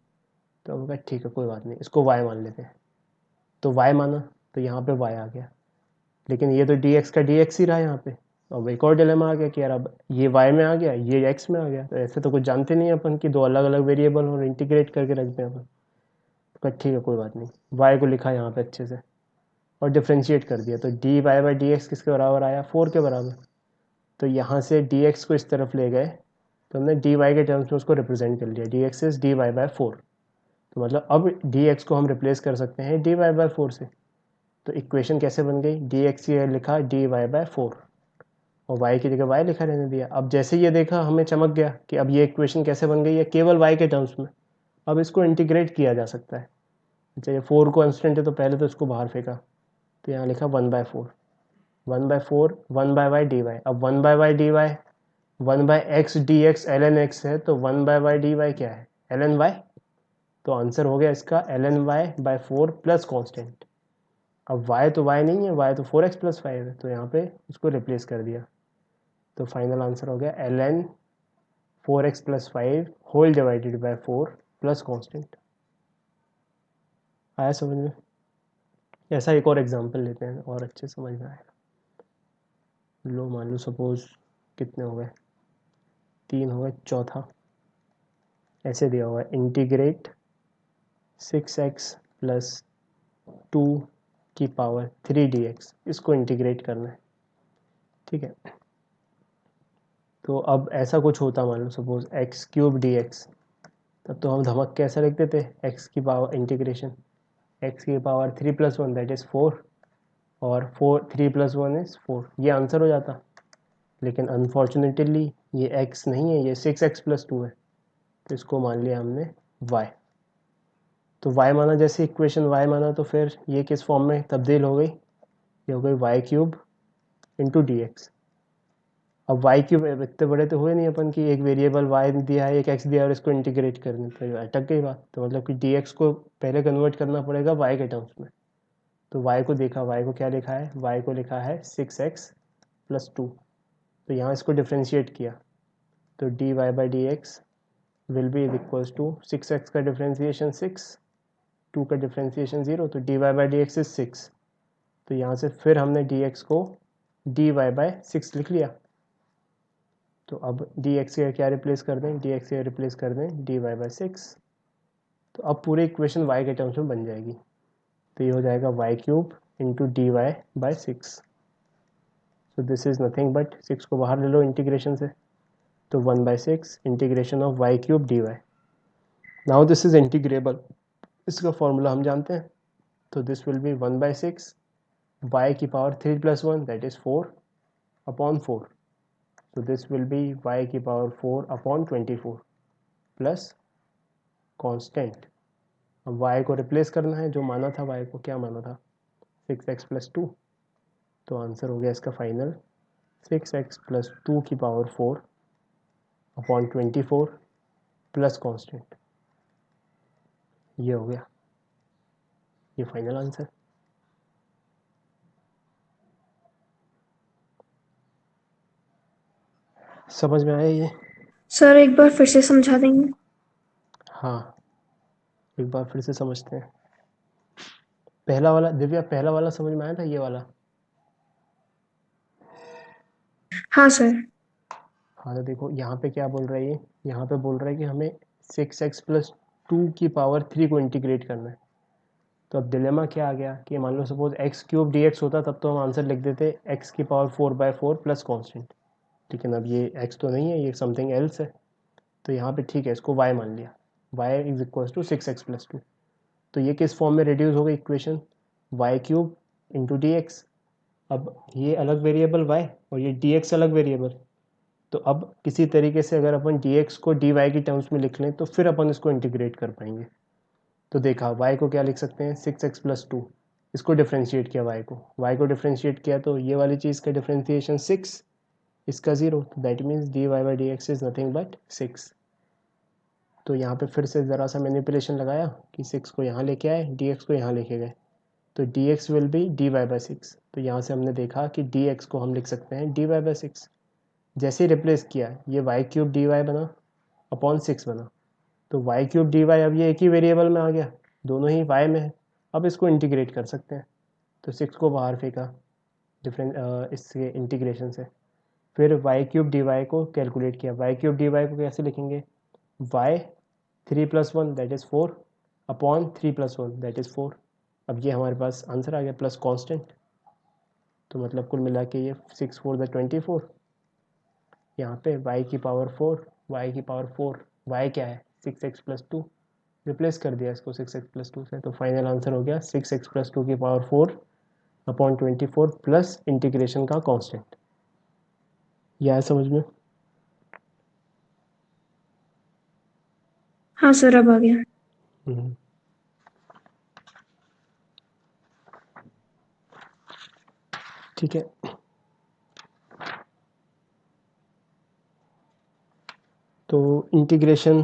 तो हम कहा ठीक है कोई बात नहीं, इसको y मान लेते हैं। तो y माना, तो यहाँ पे y आ गया। लेकिन ये तो dx का dx ही रहा यहाँ पे। अब एक और डिलेमा आ गया कि यार अब ये y में आ गया, ये x में आ गया, तो ऐसे तो कुछ जानते नहीं अपन कि 2 अलग अलग वेरिएबल और इंटीग्रेट करके रख दें अपन। तो कहा ठीक है कोई बात नहीं, y को लिखा यहाँ पे अच्छे से और डिफ्रेंशिएट कर दिया। तो dy/dx किसके बराबर आया, 4 के बराबर। तो यहाँ से dx को इस तरफ ले गए तो हमने dy के टर्म्स में उसको रिप्रेजेंट कर लिया, dx इज dy बाय 4। तो मतलब अब dx को हम रिप्लेस कर सकते हैं dy बाय 4 से। तो इक्वेशन कैसे बन गई, dx ये लिखा dy बाय 4 और y की जगह y लिखा रहने दिया। अब जैसे ये देखा हमें चमक गया कि अब ये इक्वेशन कैसे बन गई है, केवल y के टर्म्स में। अब इसको इंटीग्रेट किया जा सकता है। अच्छा, ये 4 कॉन्स्टेंट है तो पहले तो इसको बाहर फेंका, तो यहाँ लिखा 1/4, 1/4 1/y dy। अब 1/y dy 1/x dx ln x है, तो 1/y dy क्या है, ln y। तो आंसर हो गया इसका ln y/4 प्लस कॉन्स्टेंट। अब y तो y नहीं है, y तो 4x + 5 है, तो यहाँ पे इसको रिप्लेस कर दिया। तो फाइनल आंसर हो गया ln 4x + 5 whole divided by 4 plus constant. आया समझ में? ऐसा एक और एग्जांपल लेते हैं और अच्छे समझ में आएगा। लो मान लो सपोज कितने हो गए, 3 हो गए, चौथा ऐसे दिया हुआ है इंटीग्रेट 6x + 2 की पावर 3 dx। इसको इंटीग्रेट करना है, ठीक है। तो अब ऐसा कुछ होता मान लो सपोज x³ dx, तब तो हम धमक के ऐसा लिख देते x की पावर इंटीग्रेशन x की पावर 3 + 1 दैट इज़ 4 और 3 + 1 इज़ 4, ये आंसर हो जाता। लेकिन अनफॉर्चुनेटली ये x नहीं है, ये 6x + 2 है, तो इसको मान लिया हमने y। तो y माना, जैसे इक्वेशन y माना, तो फिर ये किस फॉर्म में तब्दील हो गई, ये हो गई y³ × dx। अब y³ इतने बड़े तो हुए नहीं अपन कि एक वेरिएबल y दिया है, एक x दिया है और इसको इंटीग्रेट करने, तो अटक गई बात। तो मतलब कि dx को पहले कन्वर्ट करना पड़ेगा y के टर्म्स में। तो y को देखा, y को क्या लिखा है, y को लिखा है 6x + 2। तो यहाँ इसको डिफ्रेंशिएट किया, तो dy/dx will be equals to 6x का डिफ्रेंशिएशन 6, 2 का डिफ्रेंशिएशन 0, तो dy/dx इज 6। तो यहाँ से फिर हमने dx को dy/6 लिख लिया। तो अब dx का क्या रिप्लेस कर दें, dx का रिप्लेस कर दें dy/6। तो अब पूरे इक्वेशन y के टर्म्स में बन जाएगी। तो ये हो जाएगा y³ × dy/6। So this is nothing but 6 को बाहर ले लो इंटीग्रेशन से, तो 1/6 integration of y³ dy। Now this is integrable, इसका फॉर्मूला हम जानते हैं। तो दिस विल बी 1/6 y की power 3 + 1 that is 4/4। So this will be y की पावर 4/24 प्लस कांस्टेंट। अब y को रिप्लेस करना है, जो माना था y को, क्या माना था, 6x + 2। तो आंसर हो गया इसका फाइनल 6x + 2 की पावर 4/24 प्लस कांस्टेंट। ये हो गया, ये फाइनल आंसर। समझ में आया ये? सर एक बार फिर से समझा देंगे? हाँ, एक बार फिर से समझते हैं। पहला वाला दिव्या, पहला वाला समझ में आया था, ये वाला? हाँ सर। हाँ, तो देखो यहाँ पे क्या बोल रहा है ये, यहाँ पे बोल रहा है कि हमें 6x + 2 की पावर 3 को इंटीग्रेट करना है। तो अब डिलेमा क्या आ गया कि मान लो सपोज x³ dx होता, तब तो हम आंसर लिख देते x की पावर 4/4 प्लस कॉन्स्टेंट। लेकिन अब ये x तो नहीं है, ये समथिंग एल्स है। तो यहाँ पे ठीक है, इसको y मान लिया, y is equals to 6x + 2। तो ये किस फॉर्म में रिड्यूस हो गई इक्वेशन, y³ × dx। अब ये अलग वेरिएबल y और ये dx अलग वेरिएबल। तो अब किसी तरीके से अगर अपन dx को dy की टर्म्स में लिख लें तो फिर अपन इसको इंटीग्रेट कर पाएंगे। तो देखा y को क्या लिख सकते हैं, 6x + 2। इसको डिफ्रेंशिएट किया, y को डिफ्रेंशिएट किया, तो ये वाली चीज़ का डिफ्रेंशिएशन 6, इसका 0, तो that means dy/dx is nothing but 6। तो यहाँ पे फिर से ज़रा सा मैनिपुलेशन लगाया कि 6 को यहाँ लेके आए, dx को यहाँ लेके गए, तो dx विल बी dy/6। तो यहाँ से हमने देखा कि dx को हम लिख सकते हैं dy/6। जैसे ही रिप्लेस किया, ये y³ dy बना अपॉन 6 बना। तो y³ dy अब ये एक ही वेरिएबल में आ गया, दोनों ही y में है। अब इसको इंटीग्रेट कर सकते हैं, तो 6 को बाहर फेंका इसके इंटीग्रेशन से। फिर y³ dy को कैलकुलेट किया, y³ dy को कैसे लिखेंगे, y 3 + 1 that is 4/3 + 1 that is 4। अब ये हमारे पास आंसर आ गया प्लस कांस्टेंट। तो मतलब कुल मिला के ये 6 × 4 = 24। यहाँ पे y की पावर 4 y की पावर 4, y क्या है 6x+2, रिप्लेस कर दिया इसको 6x+2 से, तो फाइनल आंसर हो गया 6x+2 की पावर 4/24 प्लस इंटीग्रेशन का कांस्टेंट। यह है समझ में? हाँ सर, अब आ गया। ठीक है, तो इंटीग्रेशन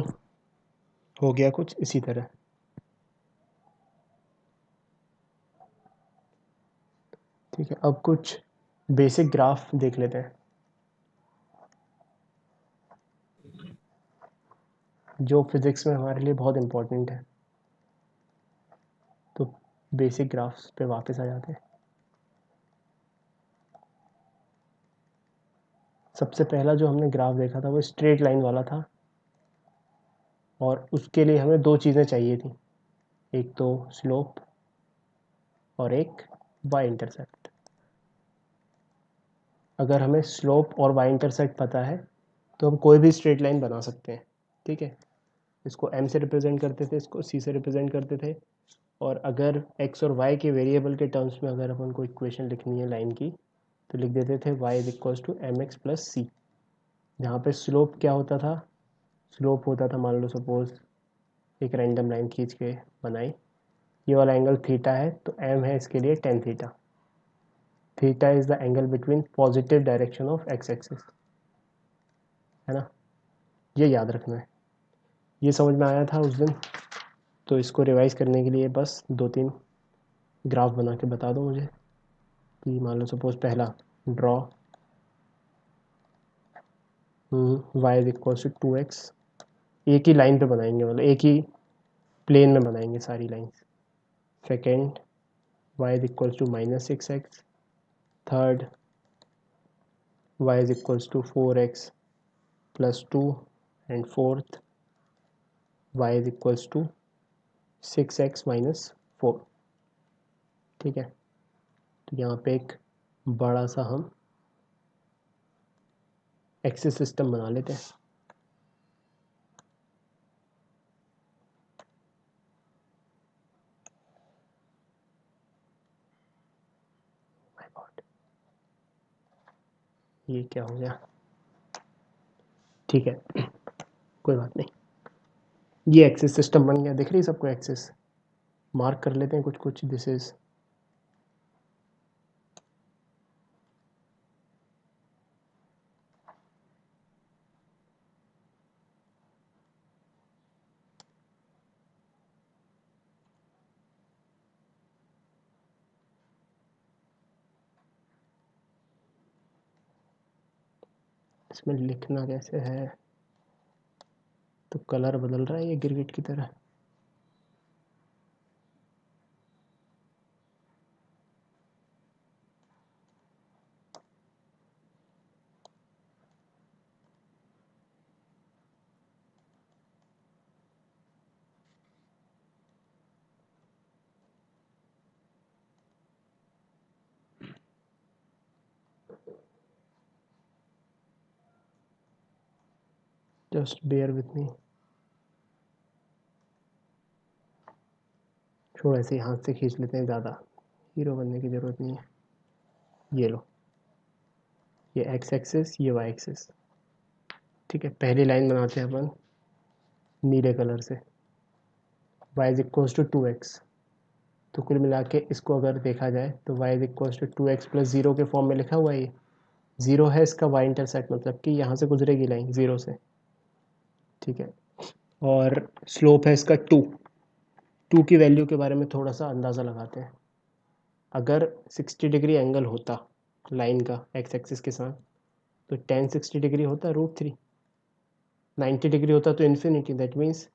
हो गया कुछ इसी तरह। ठीक है, अब कुछ बेसिक ग्राफ देख लेते हैं जो फिज़िक्स में हमारे लिए बहुत इम्पोर्टेंट है। तो बेसिक ग्राफ्स पे वापस आ जाते हैं। सबसे पहला जो हमने ग्राफ देखा था वो स्ट्रेट लाइन वाला था, और उसके लिए हमें दो चीज़ें चाहिए थी, एक तो स्लोप और एक वाई इंटरसेप्ट। अगर हमें स्लोप और वाई इंटरसेप्ट पता है तो हम कोई भी स्ट्रेट लाइन बना सकते हैं। ठीक है, इसको m से रिप्रेजेंट करते थे, इसको c से रिप्रेजेंट करते थे, और अगर x और y के वेरिएबल के टर्म्स में अगर अपन को इक्वेशन लिखनी है लाइन की तो लिख देते थे y is equals to mx+c, जहाँ पे स्लोप क्या होता था, स्लोप होता था, मान लो सपोज एक रैंडम लाइन खींच के बनाई, ये वाला एंगल थीटा है तो m है इसके लिए tan theta. Theta is the angle between positive direction of x axis, है ना, ये याद रखना है। ये समझ में आया था उस दिन, तो इसको रिवाइज करने के लिए बस 2-3 ग्राफ बना के बता दो मुझे कि मान लो सपोज पहला draw y is equals to 2x, एक ही लाइन पे बनाएंगे, मतलब एक ही प्लेन में बनाएंगे सारी lines. Second y is equals to -6x, third y is equals to 4x+2, and fourth y is equals to 6x-4। ठीक है, तो यहाँ पे एक बड़ा सा हम एक्सिस सिस्टम बना लेते हैं। माय गॉड, ये क्या हो गया? ठीक है, कोई बात नहीं, ये एक्सिस सिस्टम बन गया, दिख रही है सबको एक्सिस? मार्क कर लेते हैं कुछ कुछ, दिस इज इसमें लिखना कैसे है, तो कलर बदल रहा है ये गिरगिट की तरह। जस्ट बेयर विथ मी, छोड़ ऐसे ही हाथ से खींच लेते हैं, ज़्यादा हीरो बनने की ज़रूरत नहीं है। ये लो, ये एक्स एक्सिस, ये वाई एक्सिस। ठीक है, पहली लाइन बनाते हैं अपन नीले कलर से, y is equals to 2x, तो कुल मिला के इसको अगर देखा जाए तो y is equals to 2x+0 के फॉर्म में लिखा हुआ है। ये 0 है इसका y इंटरसेक्ट, मतलब कि यहाँ से गुजरेगी लाइन 0 से। ठीक है, और स्लोप है इसका 2 की वैल्यू के बारे में थोड़ा सा अंदाज़ा लगाते हैं। अगर 60 डिग्री एंगल होता लाइन का एक्स एक्सिस के साथ तो tan 60 डिग्री होता √3, 90 डिग्री होता तो इन्फिनिटी, दैट मीन्स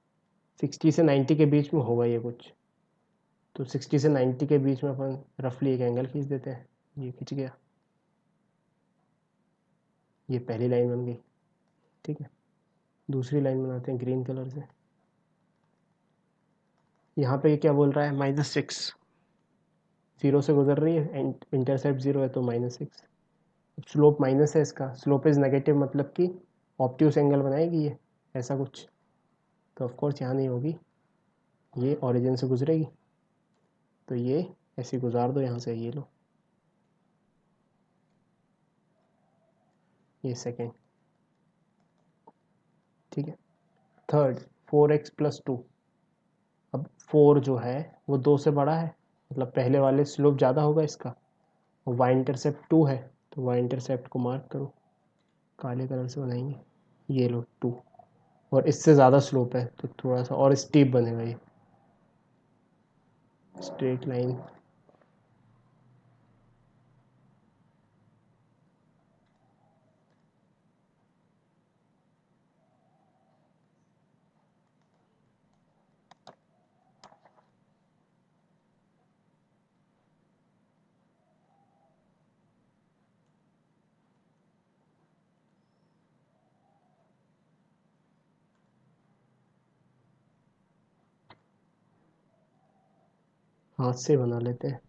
60 से 90 के बीच में होगा ये कुछ, तो 60 से 90 के बीच में अपन रफली एक एंगल खींच देते हैं, ये खिंच गया, ये पहली लाइन बन गई। ठीक है, दूसरी लाइन बनाते हैं ग्रीन कलर से। यहाँ पे ये क्या बोल रहा है, -6, 0 से गुजर रही है, इंटरसेप्ट 0 है तो -6। स्लोप माइनस है इसका, स्लोप इज नेगेटिव, मतलब कि ऑब्ट्यूस एंगल बनाएगी ये, ऐसा कुछ, तो ऑफ कोर्स यहाँ नहीं होगी, ये ओरिजिन से गुजरेगी, तो ये ऐसे गुजार दो यहाँ से, ये लो, ये सेकेंड, ठीक है। थर्ड 4x+2, अब 4 जो है वो 2 से बड़ा है, मतलब पहले वाले स्लोप ज़्यादा होगा इसका, और वाई इंटरसेप्ट 2 है, तो वाई इंटरसेप्ट को मार्क करो, काले कलर से बनाएंगे, ये लो 2, और इससे ज़्यादा स्लोप है तो थोड़ा सा और स्टीप बनेगा ये, स्ट्रेट लाइन, हाथ से बना लेते हैं।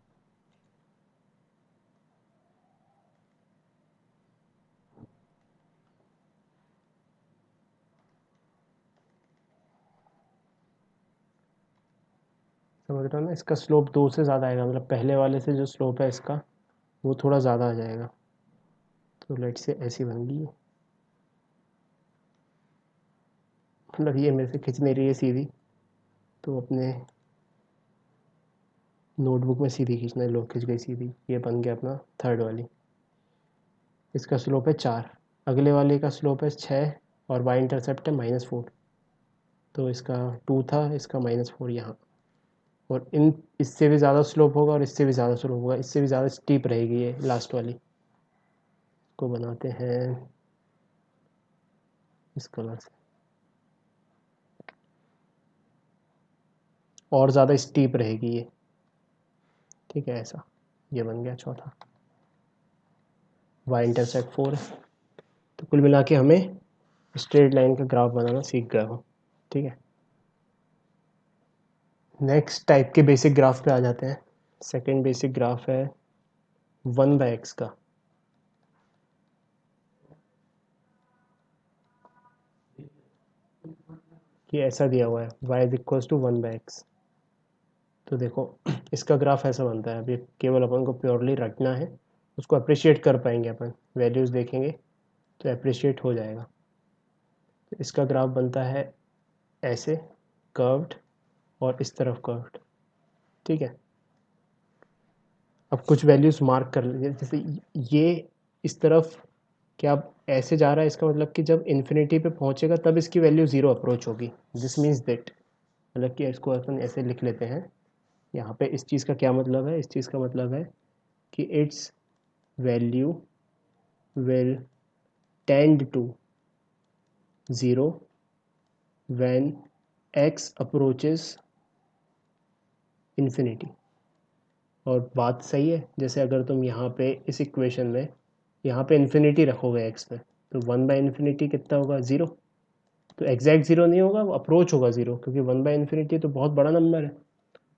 समझ रहे हो ना, इसका स्लोप 2 से ज़्यादा आएगा, मतलब पहले वाले से जो स्लोप है इसका वो थोड़ा ज़्यादा आ जाएगा, तो लेट से ऐसी बन गई है, मतलब ये मेरे से खिंच नहीं रही है सीधी, तो अपने नोटबुक में सीधी खींचना है, लो खिंच गई सीधी, ये बन गया अपना थर्ड वाली, इसका स्लोप है 4, अगले वाले का स्लोप है 6, और वाई इंटरसेप्ट है -4, तो इसका 2 था, इसका -4 यहाँ, और इन इससे भी ज़्यादा स्लोप होगा और इससे भी ज़्यादा स्लोप होगा, इससे भी ज़्यादा स्टीप रहेगी ये लास्ट वाली, को बनाते हैं इस कलर से, और ज़्यादा स्टीप रहेगी ये, ठीक है, ऐसा ये बन गया चौथा, वाई इंटरसेप्ट 4 है, तो कुल मिला के हमें स्ट्रेट लाइन का ग्राफ बनाना सीख गए हो, ठीक है। नेक्स्ट टाइप के बेसिक ग्राफ पे आ जाते हैं। सेकंड बेसिक ग्राफ है 1/x का, ये ऐसा दिया हुआ है y is equals to 1/x, तो देखो इसका ग्राफ ऐसा बनता है, अभी केवल अपन को प्योरली रटना है, उसको अप्रिशिएट कर पाएंगे अपन, वैल्यूज़ देखेंगे तो अप्रिशिएट हो जाएगा, तो इसका ग्राफ बनता है ऐसे कर्व्ड और इस तरफ कर्व्ड, ठीक है। अब कुछ वैल्यूज़ मार्क कर लीजिए, जैसे ये इस तरफ क्या ऐसे जा रहा है, इसका मतलब कि जब इन्फिनिटी पे पहुंचेगा तब इसकी वैल्यू 0 अप्रोच होगी, दिस मीन्स दैट, मतलब कि इसको अपन ऐसे लिख लेते हैं, यहाँ पे इस चीज़ का क्या मतलब है, इस चीज़ का मतलब है कि its value will tend to 0 when x approaches infinity, और बात सही है, जैसे अगर तुम यहाँ पे इस इक्वेशन में यहाँ पे इन्फिनिटी रखोगे x में, तो 1/∞ कितना होगा, 0, तो एग्जैक्ट 0 नहीं होगा, वो अप्रोच होगा 0, क्योंकि 1/∞ तो बहुत बड़ा नंबर है,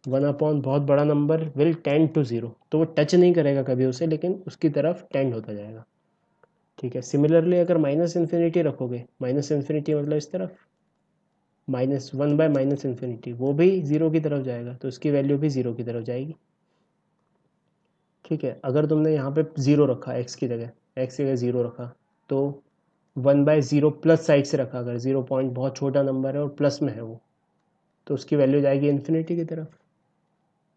1/, बहुत बड़ा नंबर विल टेंड टू 0, तो वो टच नहीं करेगा कभी उसे, लेकिन उसकी तरफ टेंड होता जाएगा, ठीक है। सिमिलरली अगर -∞ रखोगे, -∞ मतलब इस तरफ, -1/-∞, वो भी 0 की तरफ जाएगा, तो उसकी वैल्यू भी 0 की तरफ जाएगी, ठीक है। अगर तुमने यहाँ पे 0 रखा x की जगह, x की जगह 0 रखा, तो 1/0 प्लस साइड से रखा, अगर 0 पॉइंट बहुत छोटा नंबर है और प्लस में है वो, तो उसकी वैल्यू जाएगी इन्फिनिटी की तरफ,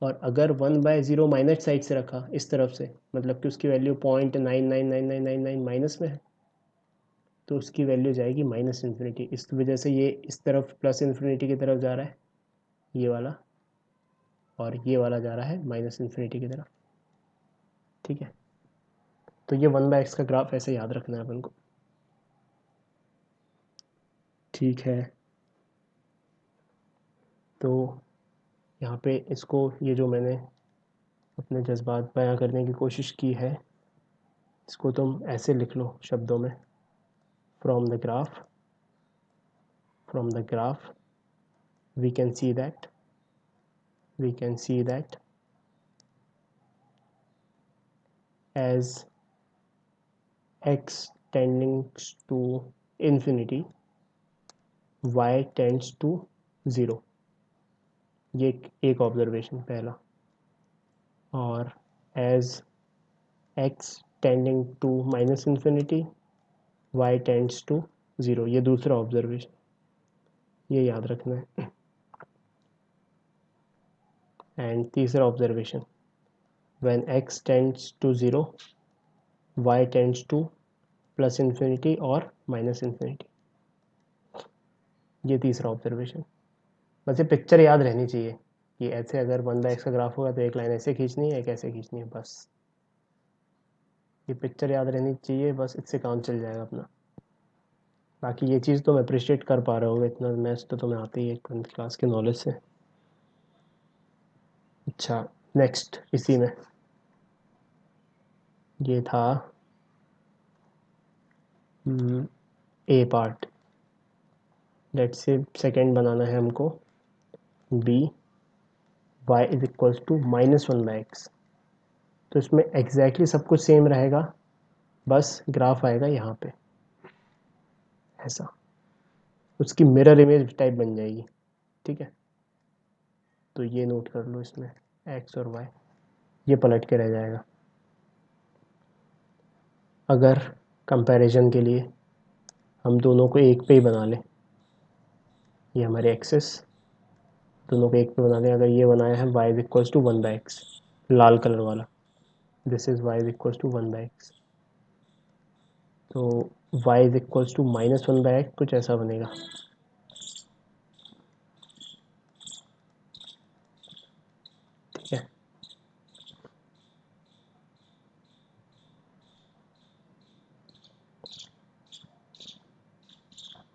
और अगर 1/0 माइनस साइड से रखा इस तरफ से, मतलब कि उसकी वैल्यू 0.999999 माइनस में है, तो उसकी वैल्यू जाएगी -∞, इस वजह से ये इस तरफ प्लस इन्फिनिटी की तरफ जा रहा है, ये वाला, और ये वाला जा रहा है -∞ की तरफ, ठीक है। तो ये 1/x का ग्राफ ऐसे याद रखना है अपन को, ठीक है। तो यहाँ पे इसको, ये जो मैंने अपने जज्बात बयां करने की कोशिश की है, इसको तुम ऐसे लिख लो शब्दों में, from the graph, from the graph we can see that as x tending to infinity y tends to 0, ये एक ऑब्जर्वेशन पहला। और as x tending to minus infinity y tends to 0, ये दूसरा ऑब्जर्वेशन, ये याद रखना है। एंड तीसरा observation, when x tends to 0 y tends to plus infinity और माइनस इन्फिनिटी, ये तीसरा ऑब्जर्वेशन। बस ये पिक्चर याद रहनी चाहिए कि ऐसे अगर 1/x का ग्राफ होगा तो एक लाइन ऐसे खींचनी है, एक ऐसे खींचनी है, बस ये पिक्चर याद रहनी चाहिए, बस इससे काम चल जाएगा अपना। बाकी ये चीज़ तो मैं अप्रिशिएट कर पा रहा हूँ, इतना मैथ्स तो तुम्हें आती ही है 10th क्लास के नॉलेज से। अच्छा, नेक्स्ट इसी में ये था A part. Let's say second बनाना है हमको, B y is equals to -1/x। तो इसमें एग्जैक्टली सब कुछ सेम रहेगा, बस ग्राफ आएगा यहाँ पे ऐसा, उसकी मिरर इमेज टाइप बन जाएगी। ठीक है, तो ये नोट कर लो, इसमें x और y ये पलट के रह जाएगा। अगर कंपैरिजन के लिए हम दोनों को एक पे ही बना लें, ये हमारे एक्सेस दोनों को एक पे बना लें। अगर ये बनाया है y is equals to 1/x, लाल कलर वाला, this is y is equals to 1/x, तो y is equals to -1/x कुछ ऐसा बनेगा। ठीक है,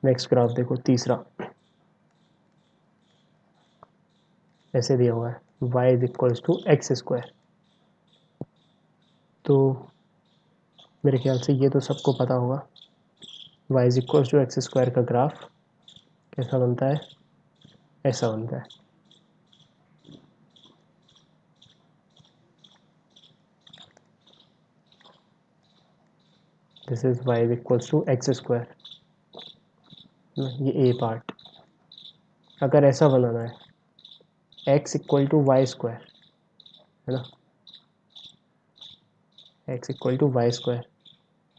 नेक्स्ट ग्राफ देखो, तीसरा ऐसे दिया हुआ है, y is equals to x²। तो मेरे ख्याल से ये तो सबको पता होगा, y is equals to x² का ग्राफ कैसा बनता है, ऐसा बनता है। This is y is equals to x², ये ए पार्ट। अगर ऐसा बनाना है x इक्वल टू y², है ना, x इक्वल टू y²,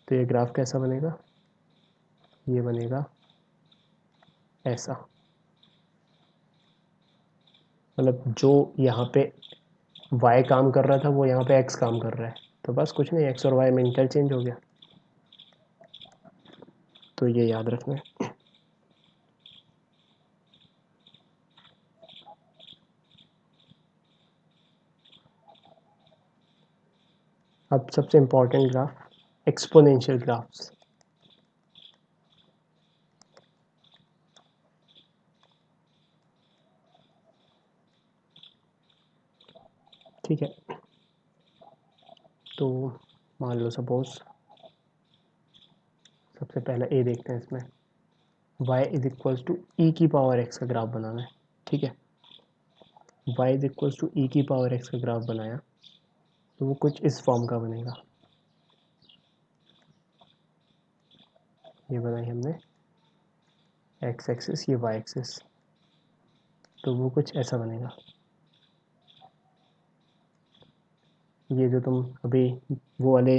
तो ये ग्राफ कैसा बनेगा, ये बनेगा ऐसा। मतलब जो यहाँ पे y काम कर रहा था वो यहाँ पे x काम कर रहा है, तो बस कुछ नहीं, x और y में इंटरचेंज हो गया। तो ये याद रखना है। अब सबसे इम्पोर्टेंट ग्राफ, एक्सपोनेंशियल ग्राफ्स। ठीक है, तो मान लो सपोज सबसे पहले ए देखते हैं, इसमें y इज इक्वल्स टू ई की पावर x का ग्राफ बनाना है। ठीक है, y इज इक्वल्स टू ई की पावर x का ग्राफ बनाया तो वो कुछ इस फॉर्म का बनेगा। ये बनाई हमने x एक्सिस, ये y एक्सिस, तो वो कुछ ऐसा बनेगा। ये जो तुम अभी वो वाले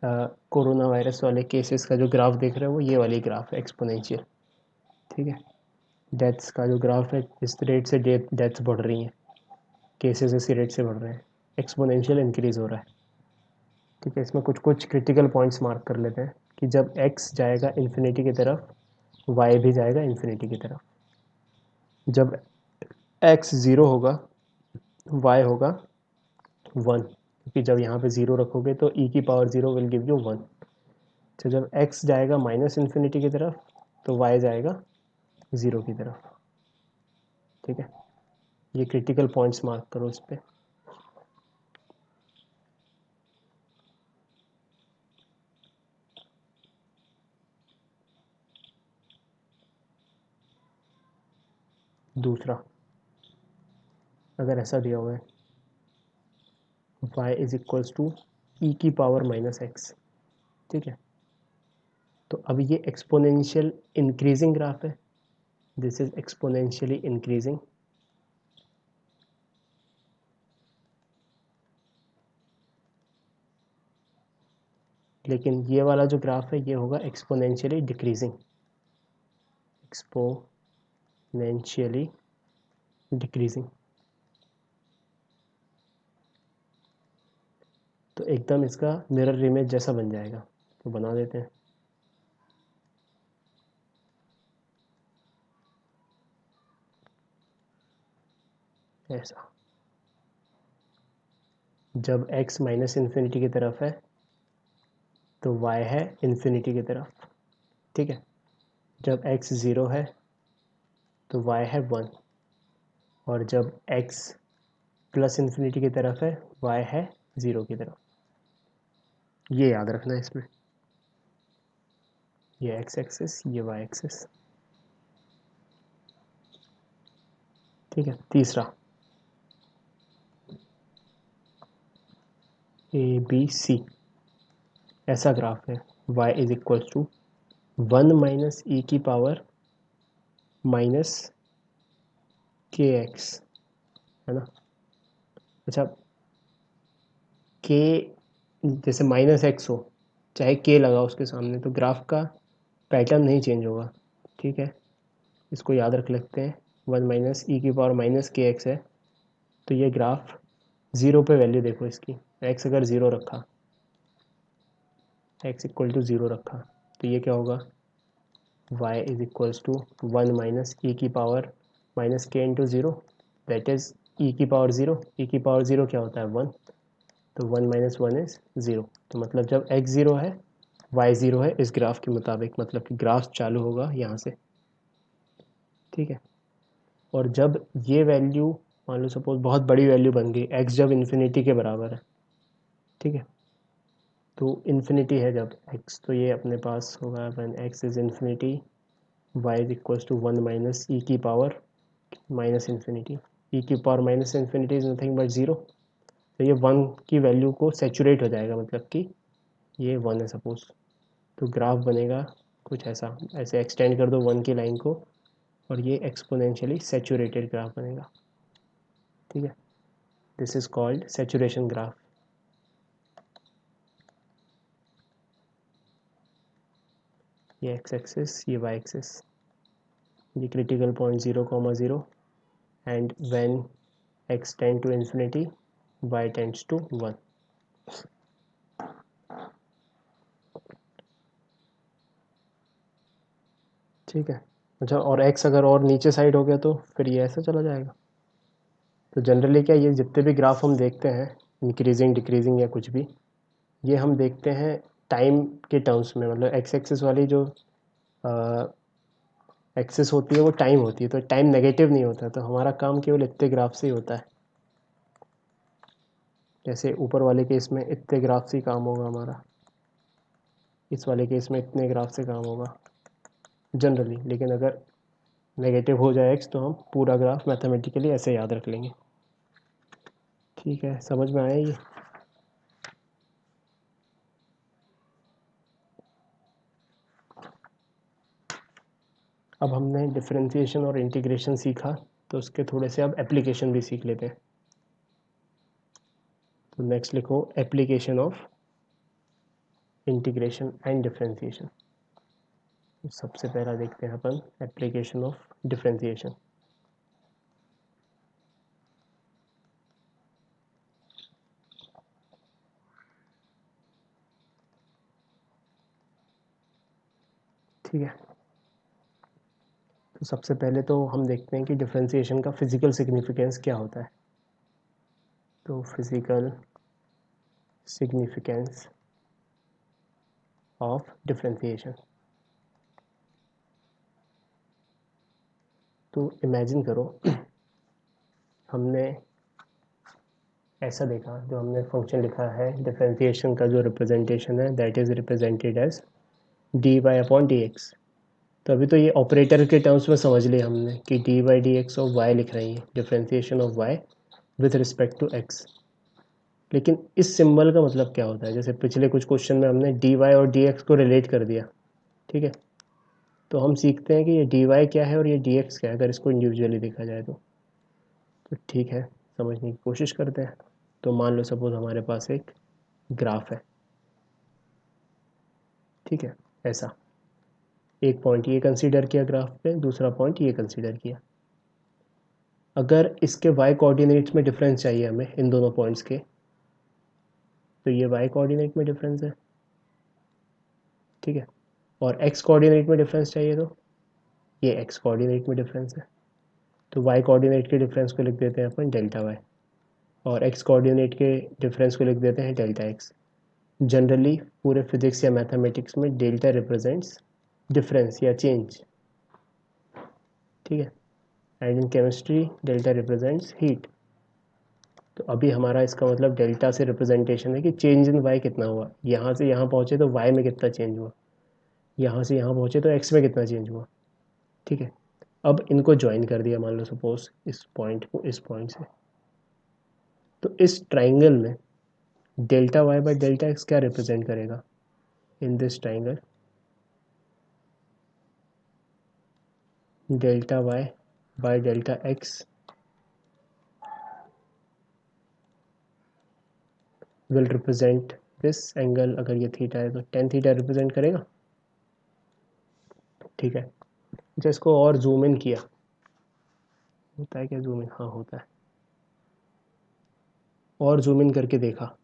कोरोना वायरस वाले केसेस का जो ग्राफ देख रहे हो, वो ये वाली ग्राफ है, एक्सपोनेंशियल। ठीक है, डेथ्स का जो ग्राफ है, इस रेट से डेथ्स बढ़ रही हैं, केसेस इसी रेट से बढ़ रहे हैं, एक्सपोनेंशियल इंक्रीज हो रहा है। ठीक है, इसमें कुछ कुछ क्रिटिकल पॉइंट्स मार्क कर लेते हैं कि जब x जाएगा इन्फिनिटी की तरफ, y भी जाएगा इन्फिनिटी की तरफ। जब x 0 होगा, y होगा 1, क्योंकि जब यहाँ पे 0 रखोगे तो e की पावर 0 विल गिव यू 1। तो जब x जाएगा माइनस इन्फिनिटी की तरफ तो y जाएगा 0 की तरफ। ठीक है, ये क्रिटिकल पॉइंट्स मार्क करो इस पर। दूसरा, अगर ऐसा दिया हुआ है y इज इक्वल्स टू ई की पावर -x, ठीक है, तो अब ये एक्सपोनेंशियल इंक्रीजिंग ग्राफ है, दिस इज एक्सपोनेंशियली इंक्रीजिंग, लेकिन ये वाला जो ग्राफ है ये होगा एक्सपोनेंशियली डिक्रीजिंग, एक्सपोनेंशियली डिक्रीजिंग। तो एकदम इसका मिरर इमेज जैसा बन जाएगा, तो बना देते हैं। ऐसा जब x माइनस इन्फिनिटी की तरफ है तो y है इन्फिनिटी की तरफ, ठीक है। जब x 0 है तो y है 1, और जब x प्लस इन्फिनिटी की तरफ है y है 0 की तरफ। ये याद रखना है इसमें, ये x एक्सिस, ये y एक्सिस, ठीक है। तीसरा ABC ऐसा ग्राफ है, y is equal to 1 minus e की पावर माइनस के एक्स, है ना। अच्छा, के जैसे माइनस एक्स हो, चाहे के लगा उसके सामने, तो ग्राफ का पैटर्न नहीं चेंज होगा, ठीक है। इसको याद रख लेते हैं, 1 माइनस ई की पावर माइनस के एक्स है, तो ये ग्राफ 0 पे वैल्यू देखो इसकी, x अगर 0 रखा, x इक्वल टू 0 रखा, तो ये क्या होगा, y is equals to 1 minus e की power minus k into 0, that is e की पावर 0, ई की पावर 0 क्या होता है 1, तो 1 माइनस 1 इज़ 0। तो मतलब जब x 0 है y 0 है इस ग्राफ के मुताबिक, मतलब कि ग्राफ चालू होगा यहाँ से, ठीक है। और जब ये वैल्यू मान लो सपोज बहुत बड़ी वैल्यू बन गई, x जब इन्फिनिटी के बराबर है, ठीक है, तो इन्फिनिटी है जब x, तो ये अपने पास होगा when x is infinity y is equals to 1 minus e की पावर माइनस इन्फिनिटी, ई की power minus infinity is nothing but 0। तो ये 1 की वैल्यू को सेचुरेट हो जाएगा, मतलब कि ये 1 है सपोज, तो ग्राफ बनेगा कुछ ऐसा, ऐसे एक्सटेंड कर दो 1 की लाइन को, और ये एक्सपोनेंशियली सेचुरेटेड ग्राफ बनेगा, ठीक है। This is called saturation graph. ये एक्स एक्सिस, ये वाई एक्सिस, ये critical point 0,0, and when x tend to इन्फिनिटी y टेंड्स टू 1। ठीक है। अच्छा, और x अगर और नीचे साइड हो गया तो फिर ये ऐसा चला जाएगा। तो जनरली क्या, ये जितने भी ग्राफ हम देखते हैं इंक्रीजिंग डिक्रीजिंग या कुछ भी, ये हम देखते हैं टाइम के टर्म्स में, मतलब एक्स एक्सिस वाली जो एक्सिस होती है वो टाइम होती है, तो टाइम नेगेटिव नहीं होता, तो हमारा काम केवल इतने ग्राफ से ही होता है। जैसे ऊपर वाले केस में इतने ग्राफ से ही काम होगा हमारा, इस वाले केस में इतने ग्राफ से काम होगा जनरली, लेकिन अगर नेगेटिव हो जाए एक्स तो हम पूरा ग्राफ मैथमेटिकली ऐसे याद रख लेंगे। ठीक है, समझ में आया ये। अब हमने डिफरेंशिएशन और इंटीग्रेशन सीखा, तो उसके थोड़े से अब एप्लीकेशन भी सीख लेते हैं। तो नेक्स्ट लिखो application of integration and differentiation. सबसे पहला देखते हैं अपन एप्लीकेशन ऑफ डिफरेंशिएशन। ठीक है, तो सबसे पहले तो हम देखते हैं कि डिफरेंशिएशन का फिजिकल सिग्निफिकेंस क्या होता है। तो फिजिकल सिग्निफिकेंस ऑफ डिफरेंशिएशन, तो इमेजिन करो हमने ऐसा देखा, जो हमने फंक्शन लिखा है डिफरेंशिएशन का जो रिप्रेजेंटेशन है that is represented as d y upon d x. तो अभी तो ये ऑपरेटर के टर्म्स में समझ लिया हमने कि d by d x of y लिख रही है, differentiation of y with respect to x. लेकिन इस सिंबल का मतलब क्या होता है, जैसे पिछले कुछ क्वेश्चन में हमने डी वाई और डी एक्स को रिलेट कर दिया, ठीक है, तो हम सीखते हैं कि ये डी वाई क्या है और ये डी एक्स क्या है अगर इसको इंडिविजुअली देखा जाए तो ठीक है, समझने की कोशिश करते हैं। तो मान लो सपोज हमारे पास एक ग्राफ है, ठीक है, ऐसा एक पॉइंट ये कंसीडर किया ग्राफ पे, दूसरा पॉइंट ये कंसीडर किया। अगर इसके वाई कोऑर्डिनेट्स में डिफरेंस चाहिए हमें इन दोनों पॉइंट्स के, तो ये वाई कोऑर्डिनेट में डिफरेंस है, ठीक है, और एक्स कोऑर्डिनेट में डिफरेंस चाहिए तो ये एक्स कोऑर्डिनेट में डिफरेंस है। तो वाई कोऑर्डिनेट के डिफरेंस को लिख देते हैं अपन डेल्टा वाई, और एक्स कोऑर्डिनेट के डिफरेंस को लिख देते हैं डेल्टा एक्स। जनरली पूरे फिजिक्स या मैथमेटिक्स में डेल्टा रिप्रेजेंट्स डिफरेंस या चेंज, ठीक है, and in chemistry delta represents heat. तो अभी हमारा इसका मतलब डेल्टा से रिप्रेजेंटेशन है कि चेंज इन वाई कितना हुआ, यहाँ से यहाँ पहुँचे तो वाई में कितना चेंज हुआ, यहाँ से यहाँ पहुँचे तो एक्स में कितना चेंज हुआ, ठीक है। अब इनको ज्वाइन कर दिया मान लो सपोज इस पॉइंट को इस पॉइंट से, तो इस ट्राइंगल में delta y by delta x क्या रिप्रेजेंट करेगा in this triangle? Delta y by delta x will represent this angle, अगर ये थीटा है तो टेन थीटा रिप्रेजेंट करेगा, ठीक है। अच्छा, इसको और जूम इन किया, होता है क्या जूम इन? हाँ होता है। और जूम इन करके देखा,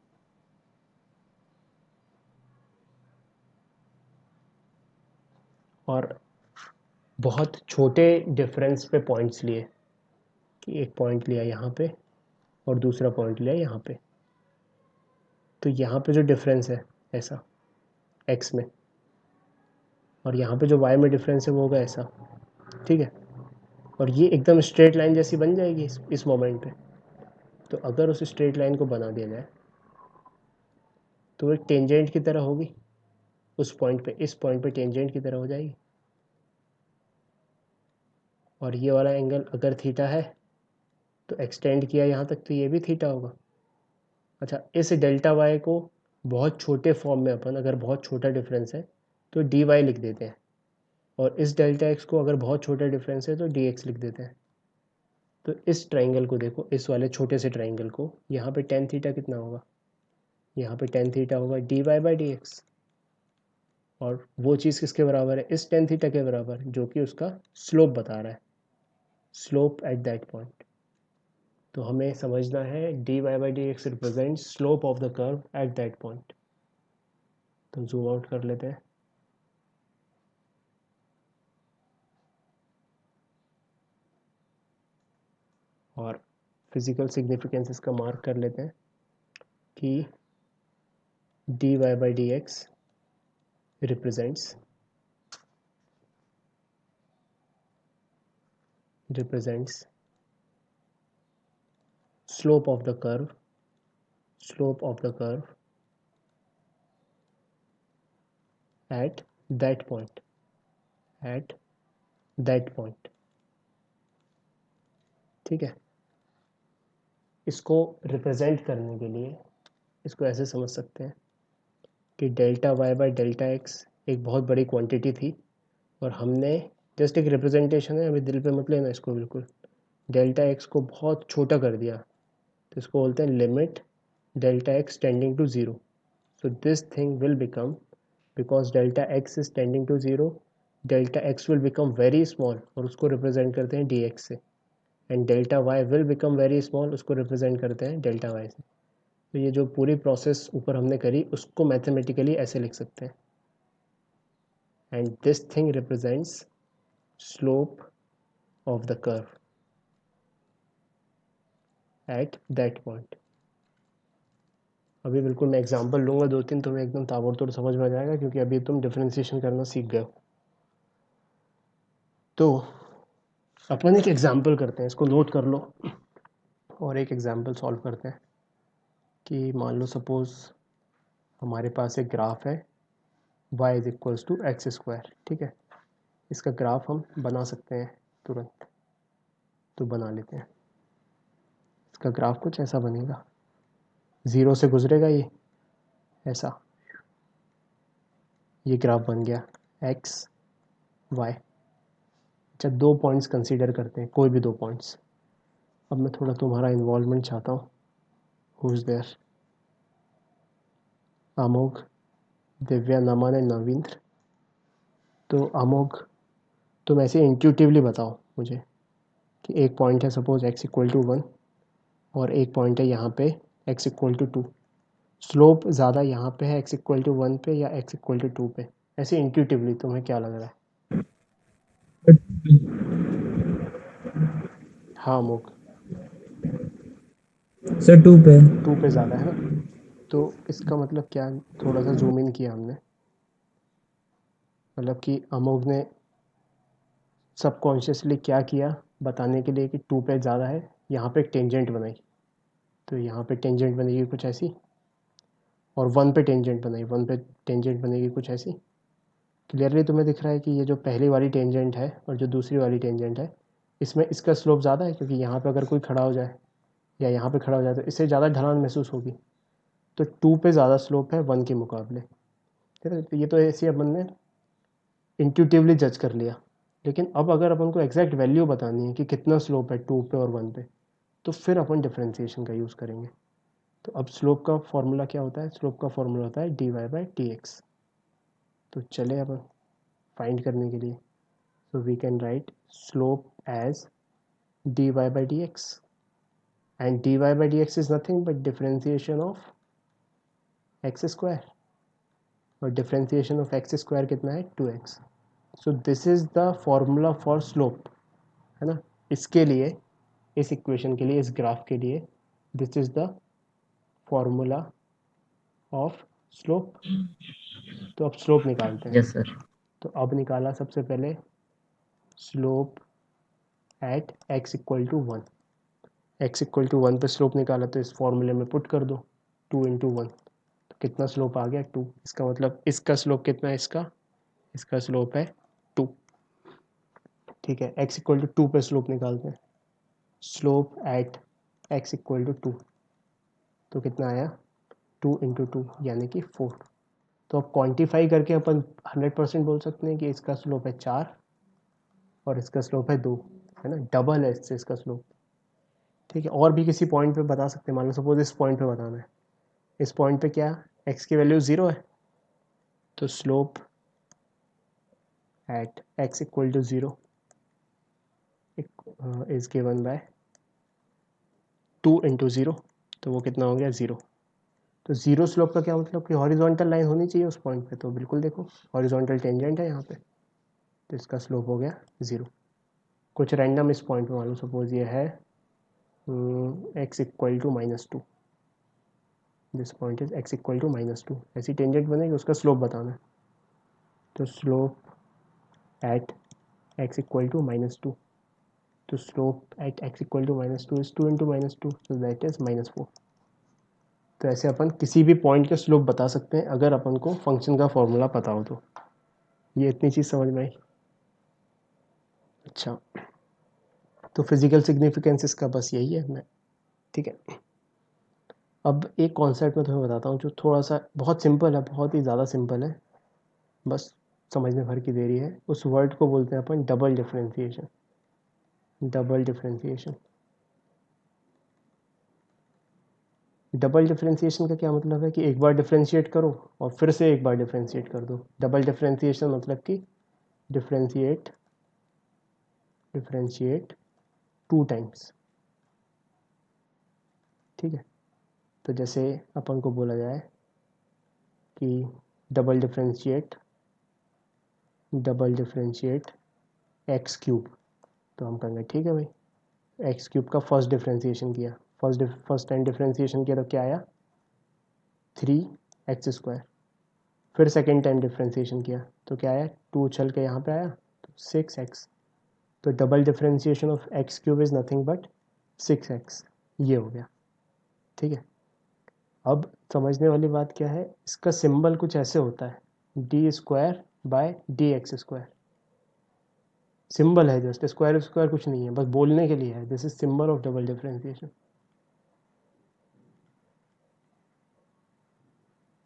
और बहुत छोटे डिफरेंस पे पॉइंट्स लिए, कि एक पॉइंट लिया यहाँ पे और दूसरा पॉइंट लिया यहाँ पे, तो यहाँ पे जो डिफरेंस है ऐसा एक्स में, और यहाँ पे जो वाई में डिफरेंस है वो होगा ऐसा, ठीक है, और ये एकदम स्ट्रेट लाइन जैसी बन जाएगी इस मोमेंट पे। तो अगर उस स्ट्रेट लाइन को बना दिया जाए तो वो एक टेंजेंट की तरह होगी उस पॉइंट पे, इस पॉइंट पे टेंजेंट की तरह हो जाएगी। और ये वाला एंगल अगर थीटा है तो एक्सटेंड किया यहाँ तक तो ये भी थीटा होगा। अच्छा, इस डेल्टा वाई को बहुत छोटे फॉर्म में अपन, अगर बहुत छोटा डिफरेंस है तो डी वाई लिख देते हैं, और इस डेल्टा एक्स को अगर बहुत छोटा डिफरेंस है तो डी एक्स लिख देते हैं। तो इस ट्राइंगल को देखो, इस वाले छोटे से ट्राइंगल को, यहाँ पे टेन थीटा कितना होगा, यहाँ पे टेन थीटा होगा d y by d x, और वो चीज़ किसके बराबर है, इस टेन थीटा के बराबर, जो कि उसका स्लोप बता रहा है, स्लोप एट दैट पॉइंट। तो हमें समझना है d y by d x represent slope of the curve at that point. तो जूम आउट कर लेते हैं, और फिजिकल सिग्निफिकेंस इसका मार्क कर लेते हैं कि d y by d x represents slope of the curve at that point, ठीक है। इसको रिप्रेजेंट करने के लिए इसको ऐसे समझ सकते हैं कि delta y by delta x एक बहुत बड़ी क्वांटिटी थी, और हमने जस्ट एक रिप्रेजेंटेशन है, अभी दिल पे मत लेना इसको बिल्कुल, डेल्टा एक्स को बहुत छोटा कर दिया, तो इसको बोलते हैं limit delta x tending to zero. So this thing will become, because delta x is tending to zero, delta x will become very small, और उसको रिप्रेजेंट करते हैं डी एक्स से, and delta y will become very small, उसको रिप्रेजेंट करते हैं डेल्टा वाई से। तो ये जो पूरी प्रोसेस ऊपर हमने करी उसको मैथमेटिकली ऐसे लिख सकते हैं, and this thing represents slope of the curve at that point. अभी बिल्कुल मैं एग्जांपल लूँगा दो तीन, तुम्हें एकदम ताबड़तोड़ समझ में आ जाएगा, क्योंकि अभी तुम डिफरेंशिएशन करना सीख गए हो। तो अपन एक एग्जांपल करते हैं, इसको नोट कर लो, और एक एग्जांपल सॉल्व करते हैं कि मान लो सपोज हमारे पास एक ग्राफ है y is equals to x square, ठीक है। इसका ग्राफ हम बना सकते हैं तुरंत, तो बना लेते हैं। इसका ग्राफ कुछ ऐसा बनेगा, ज़ीरो से गुजरेगा ये ऐसा, ये ग्राफ बन गया एक्स वाई। अच्छा, 2 पॉइंट्स कंसीडर करते हैं, कोई भी 2 पॉइंट्स। अब मैं थोड़ा तुम्हारा इन्वॉल्वमेंट चाहता हूँ। Who is there? Amogh, Divya, Naman and Navindra. तो अमोघ, तुम ऐसे इंट्यूटिवली बताओ मुझे कि एक पॉइंट है सपोज x इक्वल टू 1 और एक पॉइंट है यहाँ पे x इक्वल टू 2। स्लोप ज़्यादा यहाँ पे है x इक्वल टू 1 पे या x इक्वल टू 2 पे? ऐसे इंट्यूटिवली तुम्हें क्या लग रहा है? हाँ अमोघ, सर 2 पे। 2 पे ज़्यादा है ना? तो इसका मतलब क्या? थोड़ा सा जूम इन किया हमने, मतलब कि अमोघ ने सबकॉन्शियसली क्या किया बताने के लिए कि 2 पे ज़्यादा है, यहाँ पे एक टेंजेंट बनाई। तो यहाँ पे टेंजेंट बनेगी कुछ ऐसी, और 1 पे टेंजेंट बनाई, 1 पे टेंजेंट बनेगी कुछ ऐसी। क्लियरली तुम्हें दिख रहा है कि ये जो पहली वाली टेंजेंट है और जो दूसरी वाली टेंजेंट है, इसमें इसका स्लोप ज़्यादा है, क्योंकि यहाँ पे अगर कोई खड़ा हो जाए या यहाँ पे खड़ा हो जाए तो इससे ज़्यादा ढलान महसूस होगी। तो 2 पे ज़्यादा स्लोप है 1 के मुकाबले। ठीक है, तो ये तो ऐसे अपन ने इंट्यूटिवली जज कर लिया। लेकिन अब अगर अपन को एग्जैक्ट वैल्यू बतानी है कि कितना स्लोप है 2 पे और 1 पे, तो फिर अपन डिफ्रेंसिएशन का यूज़ करेंगे। तो अब स्लोप का फॉर्मूला क्या होता है? स्लोप का फॉर्मूला होता है dy बाई डी एक्स। तो चले अपन फाइंड करने के लिए, so we can write slope as dy by dx, and dy by dx is nothing but differentiation of x square, और differentiation of x square कितना है? 2x। so this is the formula for slope, है ना? इसके लिए, इस इक्वेशन के लिए, इस ग्राफ के लिए, this is the formula of slope। तो अब स्लोप निकालते हैं। Yes sir. तो अब निकाला सबसे पहले slope at x equal to 1। x equal to 1 पे स्लोप निकाला, तो इस फॉर्मूले में पुट कर दो 2 इंटू 1। तो कितना स्लोप आ गया? 2। इसका मतलब इसका स्लोप कितना है? इसका स्लोप है 2। ठीक है, x इक्वल टू 2 पे स्लोप निकालते हैं। Slope at x equal to 2, तो कितना आया? 2 इंटू 2 यानी कि 4। तो अब क्वांटिफाई करके अपन 100% बोल सकते हैं कि इसका स्लोप है 4 और इसका स्लोप है 2, है ना? डबल है इससे इसका स्लोप। ठीक है, और भी किसी पॉइंट पे बता सकते हैं, मान लो सपोज इस पॉइंट पे बताना है। इस पॉइंट पे क्या x की वैल्यू 0 है, तो slope at x equal to 0 is given by 2 into 0। तो वो कितना हो गया? 0। तो 0 स्लोप का क्या मतलब कि हॉरिजॉन्टल लाइन होनी चाहिए उस पॉइंट पे। तो बिल्कुल देखो, हॉरिजॉन्टल टेंजेंट है यहाँ पे, तो इसका स्लोप हो गया 0। कुछ रैंडम इस पॉइंट पे मान लो सपोज ये है x equal to -2। This point is x equal to -2। ऐसी टेंजेंट बनेगी, उसका स्लोप बताना है। तो slope at x equal to -2, तो slope at x equal to -2 is 2 into -2, so that is -4। तो ऐसे अपन किसी भी पॉइंट के स्लोप बता सकते हैं अगर अपन को फंक्शन का फॉर्मूला पता हो तो। ये इतनी चीज़ समझ में आई? अच्छा, तो फिजिकल सिग्निफिकेंस इसका बस यही है। मैं ठीक है, अब एक कॉन्सेप्ट मैं तुम्हें बताता हूँ जो थोड़ा सा बहुत सिंपल है, बहुत ही ज़्यादा सिंपल है, बस समझने भर की देरी है। उस वर्ड को बोलते हैं अपन double differentiation. Double differentiation. Double differentiation का क्या मतलब है कि एक बार डिफ्रेंशिएट करो और फिर से एक बार डिफ्रेंशिएट कर दो। डबल डिफ्रेंसिएशन मतलब कि डिफ्रेंशिएट डिफ्रेंशिएट 2 टाइम्स। ठीक है, तो जैसे अपन को बोला जाए कि डबल डिफ्रेंशिएट एक्स क्यूब, तो हम कहेंगे ठीक है भाई, एक्स क्यूब का फर्स्ट डिफ्रेंसिएशन किया, फर्स्ट टाइम डिफ्रेंसिएशन किया तो क्या आया? 3x²। फिर सेकेंड टाइम डिफ्रेंसिएशन किया तो क्या आया? 2 उछल के यहाँ पे आया, तो 6x। तो double differentiation of x cube is nothing but 6x। ये हो गया। ठीक है, अब समझने वाली बात क्या है, इसका सिंबल कुछ ऐसे होता है d² बाय dx²। सिंबल है जस्ट, स्क्वायर स्क्वायर कुछ नहीं है, बस बोलने के लिए है। This is symbol of double differentiation.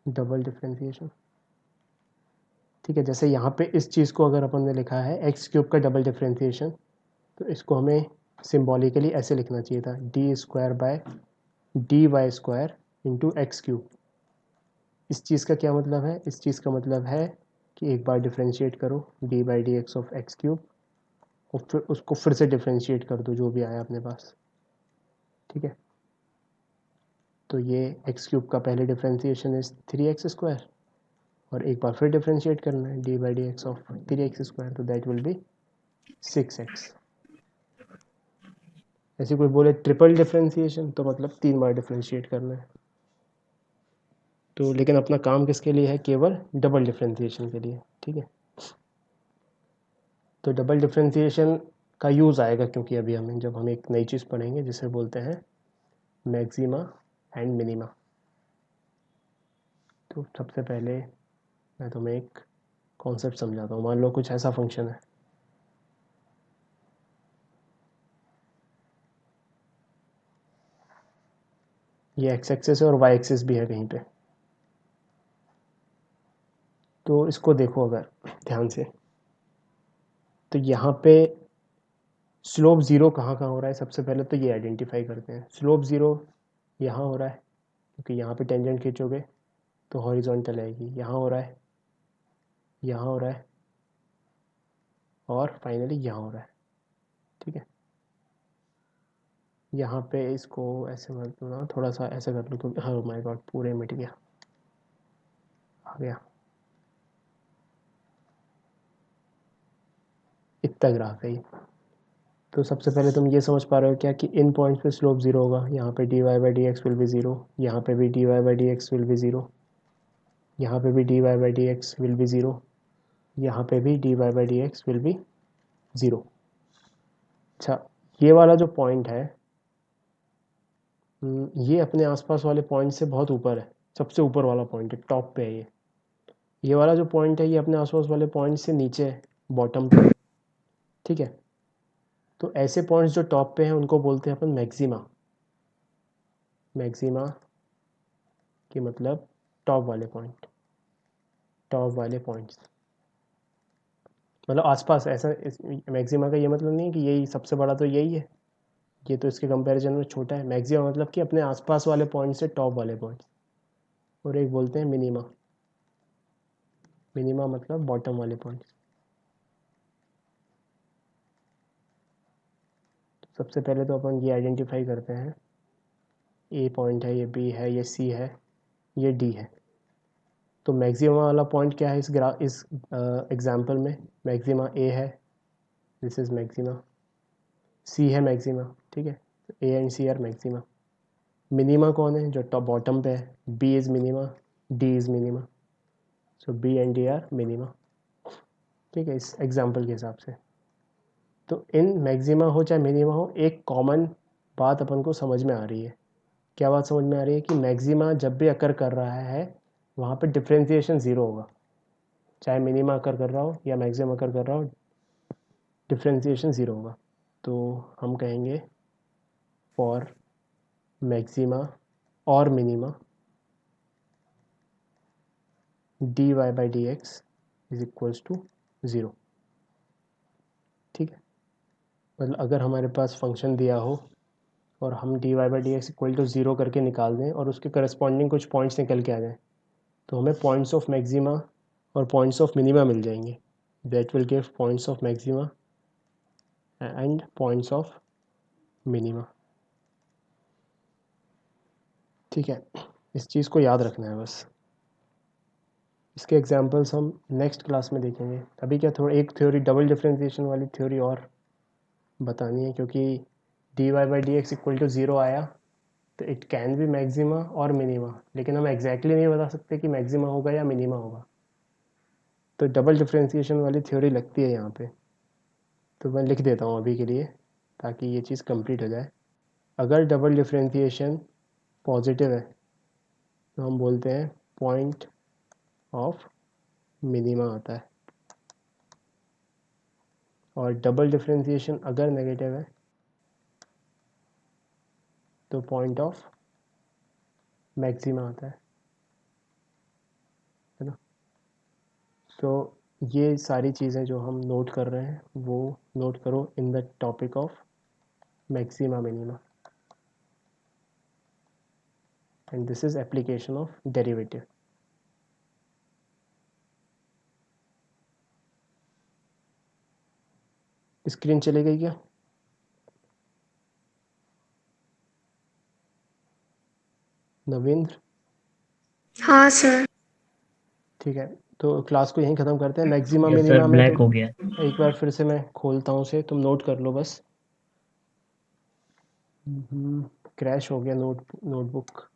Double differentiation ठीक है, जैसे यहाँ पे इस चीज़ को अगर अपन ने लिखा है एक्स क्यूब का डबल डिफ्रेंशिएशन, तो इसको हमें सिम्बॉलिकली ऐसे लिखना चाहिए था, d square by d y square into x cube. इस चीज़ का क्या मतलब है? इस चीज़ का मतलब है कि एक बार डिफ्रेंशिएट करो D by d x of x cube, और फिर उसको फिर से डिफ्रेंशिएट कर दो जो भी आया अपने पास। ठीक है, तो ये एक्स क्यूब का पहले डिफ्रेंशिएशन इज 3x², और एक बार फिर डिफ्रेंशिएट करना है d by d x of 3x², तो दैट विल बी 6x। ऐसे कोई बोले ट्रिपल डिफ्रेंशिएशन, तो मतलब 3 बार डिफ्रेंशिएट करना है। तो लेकिन अपना काम किसके लिए है? केवल डबल डिफ्रेंशिएशन के लिए। ठीक है, तो डबल डिफ्रेंशिएशन का यूज़ आएगा, क्योंकि अभी हमें जब हम एक नई चीज़ पढ़ेंगे जिसे बोलते हैं मैक्सिमा एंड मिनिमा। तो सबसे पहले मैं तुम्हें एक कॉन्सेप्ट समझाता हूँ। मान लो कुछ ऐसा फंक्शन है, ये एक्स एक्सिस है और वाई एक्सिस भी है कहीं पे। तो इसको देखो अगर ध्यान से, तो यहाँ पे स्लोप ज़ीरो कहाँ कहाँ हो रहा है? सबसे पहले तो ये आइडेंटिफाई करते हैं। स्लोप ज़ीरो यहाँ हो रहा है, क्योंकि यहाँ पे टेंजेंट खींचोगे तो हॉरिजॉन्टल आएगी। यहाँ हो रहा है, यहाँ हो रहा है, और फाइनली यहाँ हो रहा है। ठीक है, यहाँ पे इसको ऐसे मत ना, थोड़ा सा ऐसे कर लो, क्योंकि हाँ माय गॉड पूरे मिट गया, आ गया। इतना ग्राफ है ये। तो सबसे पहले तुम ये समझ पा रहे हो क्या कि इन पॉइंट्स पे स्लोप ज़ीरो होगा। यहाँ पे d y by d x will be zero, यहाँ पे भी d y by d x will be zero, यहाँ पे भी d y by d x will be zero, यहाँ पे भी d y by d x will be zero. अच्छा, ये वाला जो पॉइंट है, ये अपने आसपास वाले पॉइंट से बहुत ऊपर है, सबसे ऊपर वाला पॉइंट है, टॉप पे है ये वाला जो पॉइंट है ये अपने आसपास वाले पॉइंट से नीचे है, बॉटम पे। ठीक है, तो ऐसे पॉइंट्स जो टॉप पे हैं उनको बोलते हैं अपन मैक्सिमा। मैक्सिमा की मतलब टॉप वाले पॉइंट, टॉप वाले पॉइंट्स मतलब आसपास। ऐसा मैक्सिमा का ये मतलब नहीं है कि यही सबसे बड़ा तो यही है, ये तो इसके कंपैरिजन में छोटा है। मैक्सिमा मतलब कि अपने आसपास वाले पॉइंट से टॉप वाले पॉइंट्स। और एक बोलते हैं मिनिमा, मिनिमा मतलब बॉटम वाले पॉइंट्स। सबसे पहले तो अपन ये आइडेंटिफाई करते हैं, ए पॉइंट है, ये बी है, ये सी है, ये डी है। तो मैक्सिमा वाला पॉइंट क्या है इस एग्जांपल में? मैक्सिमा ए है, दिस इज मैक्सिमा। सी है मैक्सिमा। ठीक है, A and C are maxima. Minima कौन है? जो टॉप बॉटम पे है। B is minima, D is minima, so B and D are minima. ठीक है, इस एग्जांपल के हिसाब से। तो इन मैक्सिमा हो चाहे मिनिमा हो, एक कॉमन बात अपन को समझ में आ रही है। क्या बात समझ में आ रही है? कि मैक्सिमा जब भी अकर कर रहा है वहाँ पे डिफ्रेंशिएशन ज़ीरो होगा, चाहे मिनिमा अकर कर रहा हो या मैक्सिमम अकर कर रहा हो, डिफ्रेंशिएशन ज़ीरो होगा। तो हम कहेंगे फॉर मैक्सिमा और minima d y by d x is equals to zero. ठीक है, मतलब अगर हमारे पास फंक्शन दिया हो और हम d y by d x equal to zero करके निकाल दें और उसके करस्पॉन्डिंग कुछ पॉइंट्स निकल के आ जाएँ, तो हमें पॉइंट्स ऑफ मैक्सिमा और पॉइंट्स ऑफ मिनिमा मिल जाएंगे। That will give points of maxima and points of minima. ठीक है, इस चीज़ को याद रखना है बस। इसके एग्जांपल्स हम नेक्स्ट क्लास में देखेंगे। अभी क्या थोड़ा एक थ्योरी डबल डिफरेंशिएशन वाली थ्योरी और बतानी है, क्योंकि d y by d x equal to zero आया तो इट कैन बी मैक्सिमा और मिनिमा, लेकिन हम एग्जैक्टली नहीं बता सकते कि मैक्सिमा होगा या मिनिमा होगा। तो डबल डिफरेंशिएशन वाली थ्योरी लगती है यहाँ पे, तो मैं लिख देता हूँ अभी के लिए ताकि ये चीज़ कंप्लीट हो जाए। अगर डबल डिफरेंशिएशन पॉजिटिव है तो हम बोलते हैं पॉइंट ऑफ मिनिमा आता है, और डबल डिफरेंशिएशन अगर नेगेटिव है तो पॉइंट ऑफ मैक्सिमा आता है ना। तो ये सारी चीज़ें जो हम नोट कर रहे हैं वो नोट करो in the topic of maxima minima, and this is application of derivative. Screen चली गई क्या? नवींद्र? हाँ सर। ठीक है, तो क्लास को यहीं ख़त्म करते हैं। मैक्सिमा यस सर, मिनिमा में ब्लैक तुम हो गया। एक बार फिर से मैं खोलता हूँ उसे, तुम नोट कर लो बस। क्रैश हो गया नोटबुक।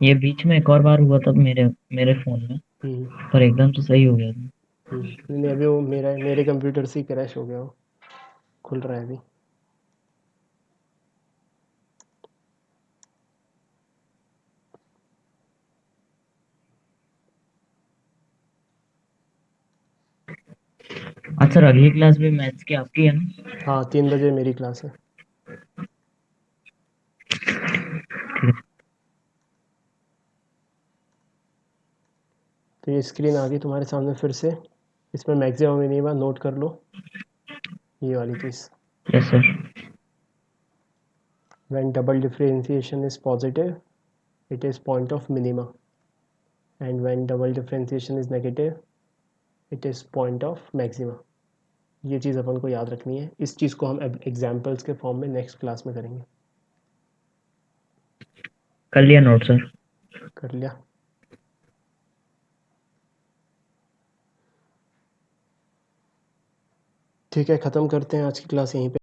ये बीच में एक और बार हुआ था मेरे मेरे फोन में, पर एकदम से सही हो गया था। नहीं, अभी वो मेरे कंप्यूटर से ही क्रैश हो गया, वो खुल रहा है अभी। अच्छा सर, अगली क्लास भी मैथ्स की आपकी है ना? हाँ, 3 बजे मेरी क्लास है। तो ये स्क्रीन आ गई तुम्हारे सामने फिर से। इसमें मैक्सिमा मिनिमा नोट कर लो, ये वाली चीज़। Yes sir. When double differentiation is positive, it is point of minima, and when double differentiation is negative, it is point of maxima. ये चीज़ अपन को याद रखनी है। इस चीज़ को हम एग्जाम्पल्स के फॉर्म में नेक्स्ट क्लास में करेंगे। कर लिया नोट सर। कर लिया? ठीक है, ख़त्म करते हैं आज की क्लास यहीं पे।